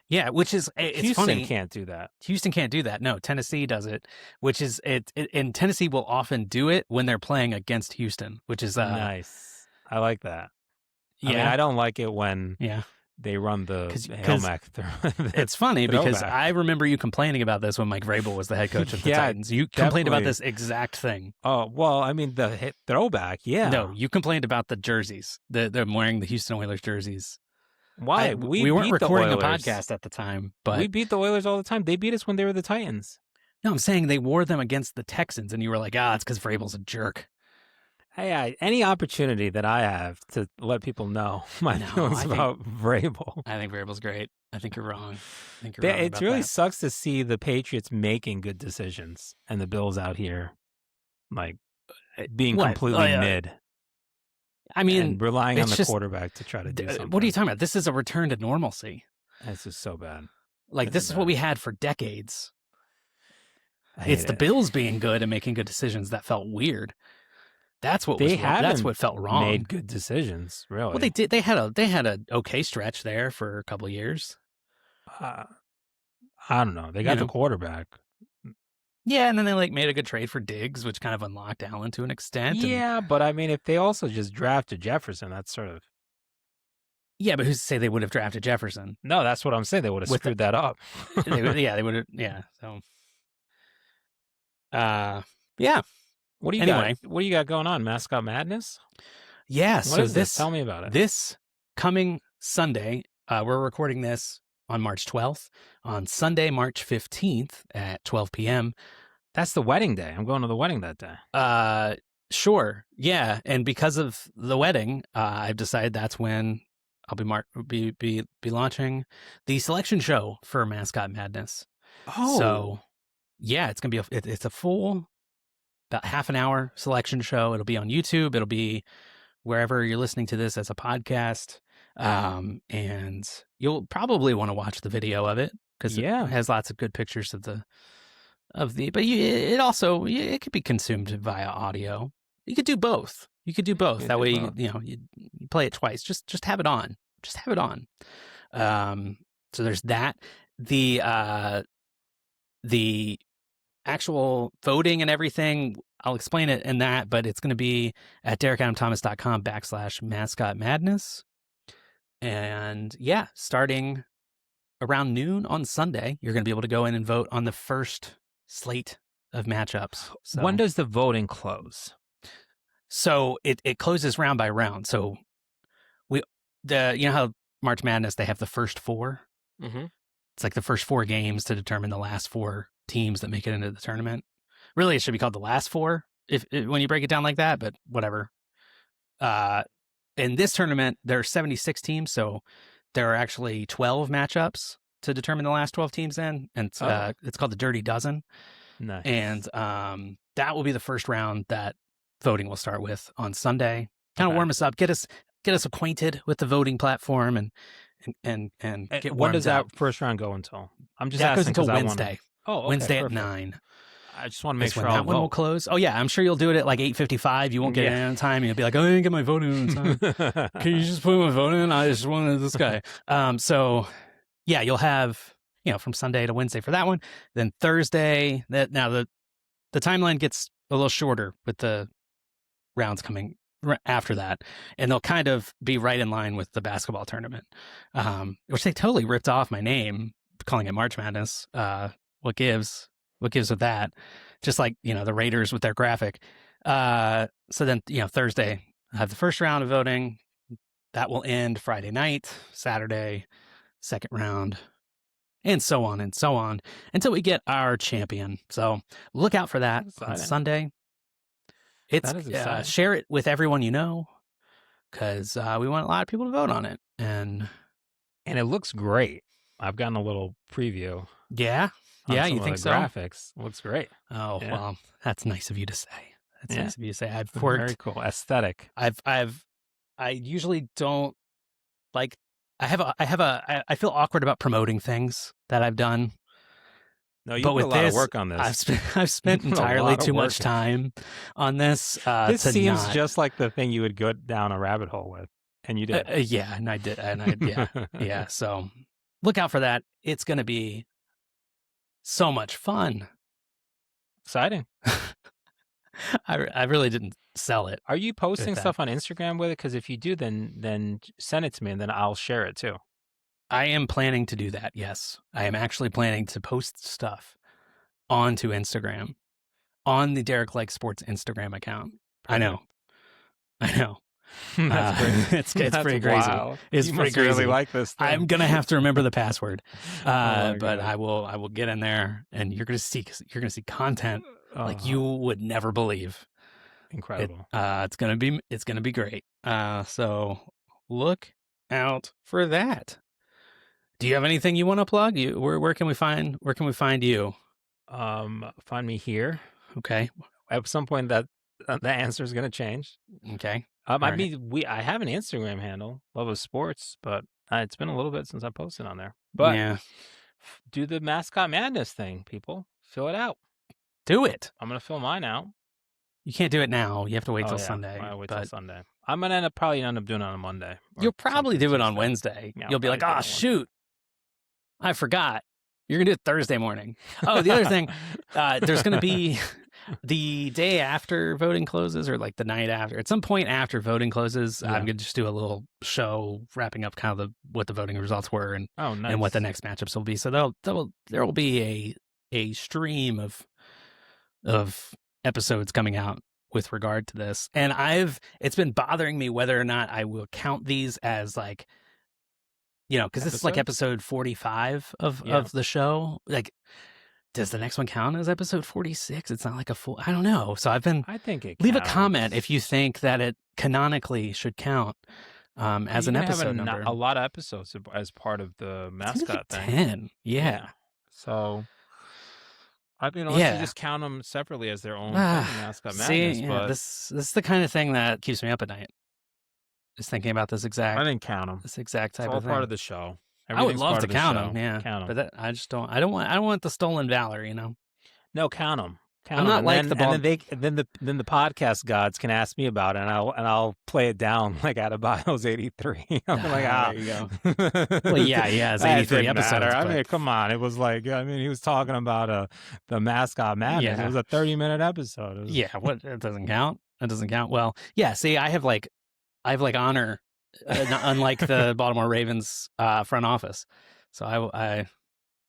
Yeah, which is it's Houston funny. can't do that. Houston can't do that. No, Tennessee does it, which is and Tennessee will often do it when they're playing against Houston, which is Nice. I like that. Yeah, I mean, I don't like it when yeah. they run the 'Cause Helmac through. It's funny because throwback. I remember you complaining about this when Mike Vrabel was the head coach of the Yeah, Titans. You complained about definitely. this exact thing. Oh, well, I mean, the hit throwback, yeah. No, you complained about the jerseys. Them wearing the Houston Oilers jerseys. Why? We weren't beat the recording a Oilers. podcast at the time, but We beat the Oilers all the time. They beat us when they were the Titans. no, I'm saying they wore them against the Texans, and you were like, it's because Vrabel's a jerk. Hey, any opportunity that I have to let people know my No, feelings I think- about Vrabel. I think Vrabel's great. I think you're wrong. I think you're wrong It about really that. sucks to see the Patriots making good decisions and the Bills out here, like, being What? completely Oh, yeah. mid. I mean, and relying on it's the just- quarterback to try to do something. what are you talking about? This is a return to normalcy. This is so bad. Like, This this is is what bad. we had for decades. I hate It's the it. Bills being good and making good decisions that felt weird. That's what was They wrong. That's haven't what felt wrong. Made good decisions, really. Well, they did. They had a okay stretch there for a couple of years. I don't know. They got You the know. quarterback. Yeah, and then they made a good trade for Diggs, which kind of unlocked Allen to an extent. and- Yeah, but I mean, if they also just drafted Jefferson, that's sort of yeah, but who's to say they would have drafted Jefferson? no. That's what I'm saying. They would have With screwed that up. They would have. Yeah. So. Yeah. What do you Anyway. got? What do you got going on? Mascot Madness? Yeah. What So is this Tell me about it. This coming Sunday, we're recording this on March 12th. On Sunday, March 15th at 12 p.m. That's the wedding day. I'm going to the wedding that day. Sure. Yeah. And because of the wedding, I've decided that's when I'll be launching the selection show for Mascot Madness. So yeah, it's going to be it's a full about half an hour selection show. It'll be on YouTube. It'll be wherever you're listening to this as a podcast. And you'll probably want to watch the video of it because Yeah. it has lots of good pictures of the but it also it could be consumed via audio. You could do both. That way, you play it twice. Just have it on. So there's that. The actual voting and everything, I'll explain it in that, but it's going to be at derekadamthomas.com/mascot madness. And yeah, starting around noon on Sunday, you're going to be able to go in and vote on the first slate of matchups. So, When does the voting close? so it closes round by round. So you know how March Madness, they have the first four? Mm-hmm. It's like the first four games to determine the last four teams that make it into the tournament. Really, it should be called the last four when you break it down like that, but whatever. In this tournament, there are 76 teams, so there are actually 12 matchups to determine the last 12 teams in, and it's called the Dirty Dozen. Nice. And that will be the first round that voting will start with on Sunday. Kind of Okay. warm us up, get us acquainted with the voting platform, and get when warmed does that up. first round go until? I'm just That goes asking until 'cause I wanna- Wednesday. Oh, okay, Wednesday perfect. at 9. I just want to make Is sure when I'll that one will vote. close. Oh yeah, I'm sure you'll do it at like 8:55. You won't get Yeah. in on time. You'll be like, oh, I didn't get my vote in on time. Can you just put my vote in? I just wanted this guy. So yeah, you'll have from Sunday to Wednesday for that one. Then Thursday. Now the timeline gets a little shorter with the rounds coming after that, and they'll kind of be right in line with the basketball tournament, which they totally ripped off my name, calling it March Madness. What gives with that? Just like the Raiders with their graphic. So then Thursday I have the first round of voting. That will end Friday night. Saturday, second round. and so on until we get our champion. So look out for that on Exciting. Sunday. It's That is exciting. share it with everyone you know, because we want a lot of people to vote on it. And it looks great. I've gotten a little preview. yeah, on some you of think the so? Graphics looks great. Oh Yeah. well, that's nice of you to say. That's Yeah. nice of you to say. I've Very worked. cool. Aesthetic. I usually don't like. I feel awkward about promoting things that I've done. No, you But put with a lot this, of work on this. I've spent You put a entirely lot of too much work. time on this. This to seems not, just like the thing you would go down a rabbit hole with, and you did. yeah, and I did, and yeah. So look out for that. It's going to be so much fun. Exciting. I really didn't sell it. Are you posting that. stuff on Instagram with it? Because if you do, then send it to me, and then I'll share it too. I am planning to do that. Yes, I am actually planning to post stuff onto Instagram, on the Derek Like Sports Instagram account. I know. That's great. It's That's pretty crazy. wild. It's you pretty must crazy. really like this thing. I'm gonna have to remember the password, my but God. I will get in there, and you're gonna see content like Oh, you would never believe. incredible. It's gonna be great. So look out for that. Do you have anything you want to plug? Where can we find you? Find me here. Okay. At some point, that the answer is going to change. Okay. I right. mean, I have an Instagram handle, Love of Sports, but it's been a little bit since I posted on there. But yeah, do the Mascot Madness thing, people. Fill it out. do it. I'm going to fill mine out. You can't do it now. You have to wait Oh, till yeah. Sunday. I'll wait but till Sunday. I'm going to probably end up doing it on a Monday. or you'll probably something do it on Tuesday. Wednesday. Yeah, You'll be I'll like, probably oh, do it on shoot. I forgot. You're going to do it Thursday morning. Oh, the other thing, there's going to be the day after voting closes, or like the night after. At some point after voting closes, Yeah. I'm going to just do a little show wrapping up kind of what the voting results were and nice. what the next matchups will be. So there will be a stream of episodes coming out with regard to this. And it's been bothering me whether or not I will count these as like, because this is like Episodes? episode 45 of the show. Like, does the next one count as episode 46? It's not like a full, I don't know. So I've been, I think it leave a counts. comment if you think that it canonically should count as You're an gonna have episode number. a lot of episodes as part of the It's mascot like thing. 10. Yeah. So, I mean, unless Yeah. you just count them separately as their own Ah, thing, Mascot See, Madness. yeah, but this is the kind of thing that keeps me up at night. Just thinking about this I exact didn't count them. type It's all of thing. part of the show. I would Everything's love part to of the count show. them, yeah. Count 'em. But that, I just don't. I don't want the stolen valor. No, count them. I'm not like the ball. and then the podcast gods can ask me about it, and I'll play it down like Adebayo's 83. I'm like, There you go. Well, yeah, it's That 83 didn't episodes. matter. I but- mean, come on. It was like, he was talking about the Mascot Madness. Yeah. It was a 30-minute episode. It was- yeah, what? It doesn't count. That doesn't count. Well, yeah. See, I have like honor, unlike the Baltimore Ravens front office. So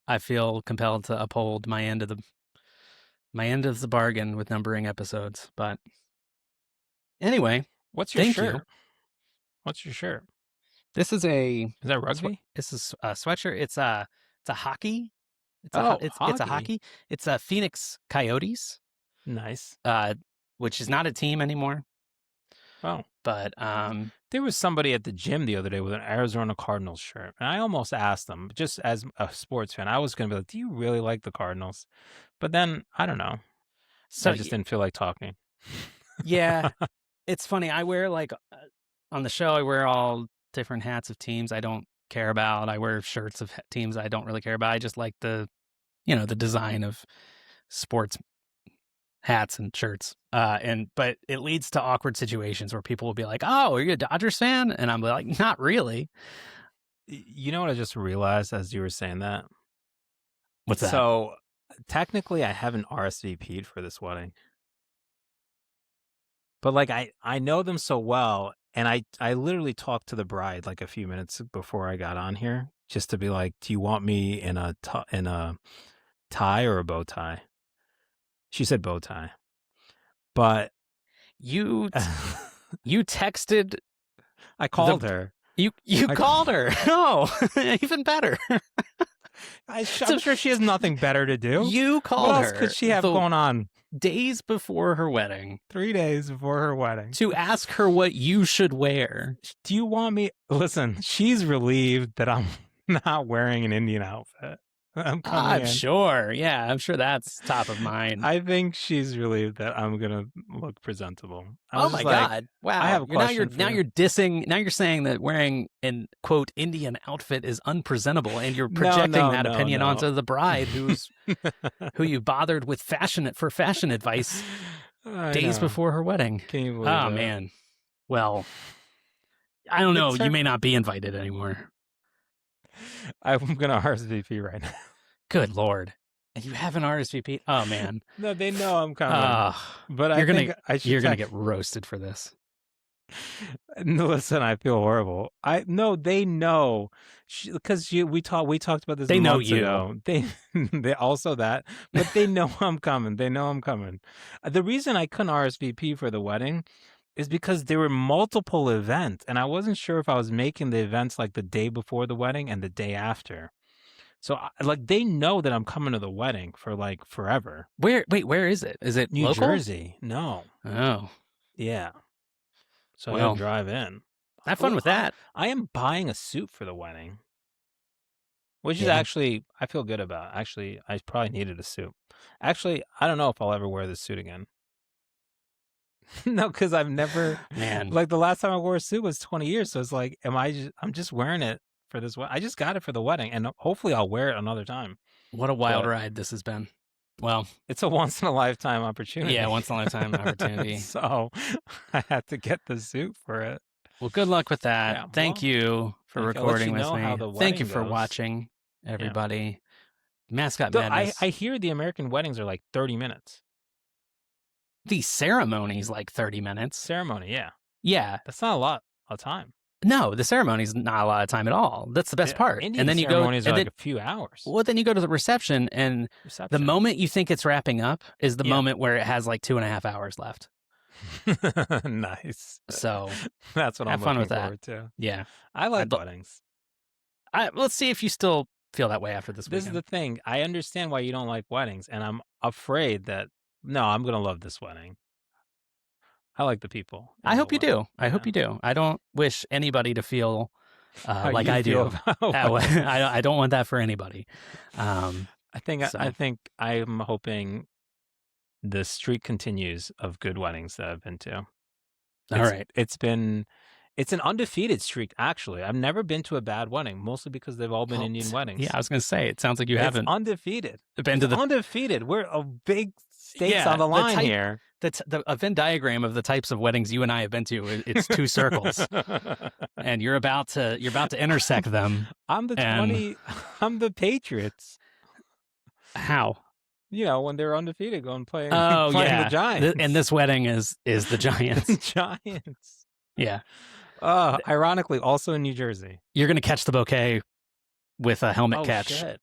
I feel compelled to uphold my end of the bargain with numbering episodes. But anyway, What's your Thank shirt? you. What's your shirt? this is a Is that rugby? This is a sweatshirt. It's a hockey. It's Oh, it's a hockey. hockey. It's a Phoenix Coyotes, Nice. which is not a team anymore. Oh. But There was somebody at the gym the other day with an Arizona Cardinals shirt, and I almost asked them, just as a sports fan, I was going to be like, do you really like the Cardinals? But then, I don't know. so I just didn't feel like talking. yeah, it's funny. I wear on the show, I wear all different hats of teams I don't care about. I wear shirts of teams I don't really care about. I just like the design of sports hats and shirts. But it leads to awkward situations where people will be like, "Oh, are you a Dodgers fan?" And I'm like, "Not really." You know what I just realized as you were saying that? What's that? So, technically, I haven't RSVP'd for this wedding. But, like, I know them so well, and I literally talked to the bride, like, a few minutes before I got on here, just to be like, do you want me in a tie or a bow tie? She said bow tie. But You texted. I called her. You I- called her. Oh, even better. I'm sure she has nothing better to do. You called what her. else could she have going on? Days before her wedding. 3 days before her wedding. To ask her what you should wear. Do you want me? Listen, she's relieved that I'm not wearing an Indian outfit. I'm sure. Yeah, I'm sure that's top of mind. I think she's relieved that I'm gonna look presentable. Oh my God! Wow. I have a question. Now you're dissing. Now you're saying that wearing an quote Indian outfit is unpresentable, and you're projecting that opinion onto the bride who you bothered with fashion advice days before her wedding. Can you believe that? that? Man. Well, I don't know. You may not be invited anymore. I'm gonna RSVP right now. Good Lord. And you have an RSVP? Oh man. No, they know I'm coming. But you're gonna get roasted for this. No, listen, I feel horrible. They know because we talked about this. They know months you. Ago. They also that, but they know I'm coming. They know I'm coming. The reason I couldn't RSVP for the wedding is because there were multiple events, and I wasn't sure if I was making the events like the day before the wedding and the day after. So, they know that I'm coming to the wedding for like forever. Where is it? Is it New local? Jersey? No. Oh, yeah. So well, I gotta drive in. Have fun with that. I am buying a suit for the wedding, which is actually I feel good about. Actually, I probably needed a suit. Actually, I don't know if I'll ever wear this suit again. No, because I've never, man. Like the last time I wore a suit was 20 years. So it's like, I'm just wearing it for this. I just got it for the wedding, and hopefully I'll wear it another time. What a wild ride this has been. Well, it's a once in a lifetime opportunity. Yeah, once in a lifetime opportunity. So I had to get the suit for it. Well, good luck with that. Yeah, Thank you for recording with me. Thank you for watching, everybody. Yeah. Mascot Madness. I hear the American weddings are like 30 minutes. The ceremony's like 30 minutes. Ceremony, yeah. Yeah. That's not a lot of time. No, the ceremony's not a lot of time at all. That's the best part. Indian and then you go ceremonies are like a few hours. Well, then you go to the reception, and the moment you think it's wrapping up is the moment where it has like 2.5 hours left. Nice. So that's what I'm looking forward to. Yeah. I like weddings. Let's see if you still feel that way after this weekend. This is the thing. I understand why you don't like weddings, and I'm afraid that no, I'm going to love this wedding. I like the people. I hope you do. I hope you do. I don't wish anybody to feel like I do. I don't want that for anybody. I think I'm hoping the streak continues of good weddings that I've been to. All right. It's an undefeated streak, actually. I've never been to a bad wedding, mostly because they've all been Indian weddings. Yeah, I was going to say, it sounds like you haven't. Undefeated. Undefeated. We're a big stakes on the line here. The Venn diagram of the types of weddings you and I have been to, it's two circles. And you're about to intersect them. I'm the Patriots. How? You know, when they're undefeated, going playing the Giants. And this wedding is the Giants. Giants. Yeah. Ironically, also in New Jersey. You're going to catch the bouquet with a helmet catch. Shit.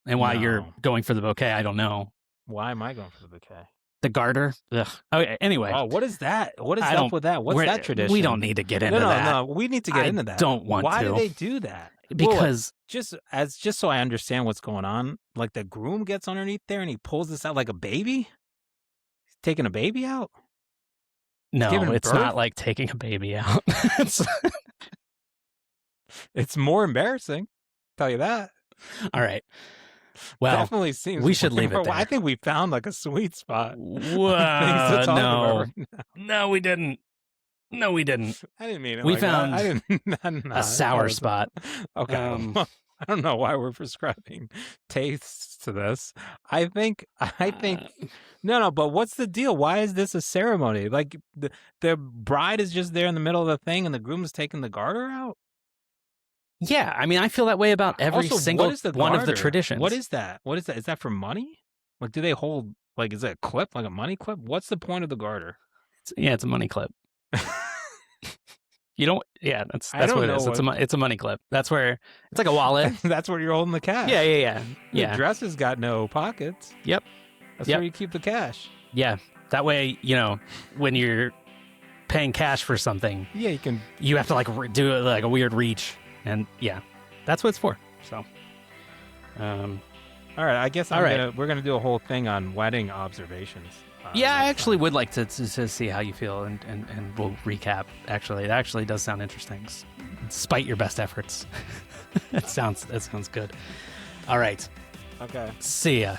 And why you're going for the bouquet, I don't know. Why am I going for the bouquet? The garter? Ugh. Okay, anyway. Oh, what is that? What is up with that? What's that tradition? We don't need to get into that. No, we need to get into that. Don't want Why to. do they do that? Because just so I understand what's going on, like the groom gets underneath there and he pulls this out like a baby? He's taking a baby out? No, it's not like taking a baby out. It's more embarrassing. Tell you that. All right. Well, definitely seems we should leave it there. I think we found like a sweet spot. No, we didn't. No, we didn't. I didn't mean it. We found a sour spot. Okay. I don't know why we're prescribing tastes to this. I think no, but what's the deal? Why is this a ceremony? Like the bride is just there in the middle of the thing and the groom is taking the garter out? Yeah, I mean, I feel that way about every single one of the traditions. What is that? Is that for money? Like, do they hold, like, is it a clip, like a money clip? What's the point of the garter? It's a money clip. You don't, that's what it is. It's a money clip. That's where, it's like a wallet. That's where you're holding the cash. Yeah. The dress has got no pockets. Yep. That's where you keep the cash. Yeah. That way, when you're paying cash for something. Yeah, you have to, like, do like a weird reach. And, that's what it's for. So, All right, I guess All right. we're gonna do a whole thing on wedding observations. Yeah, I next actually time. would like to see how you feel, and we'll recap. Actually, it actually does sound interesting, despite your best efforts. That sounds good. All right, Okay. see ya.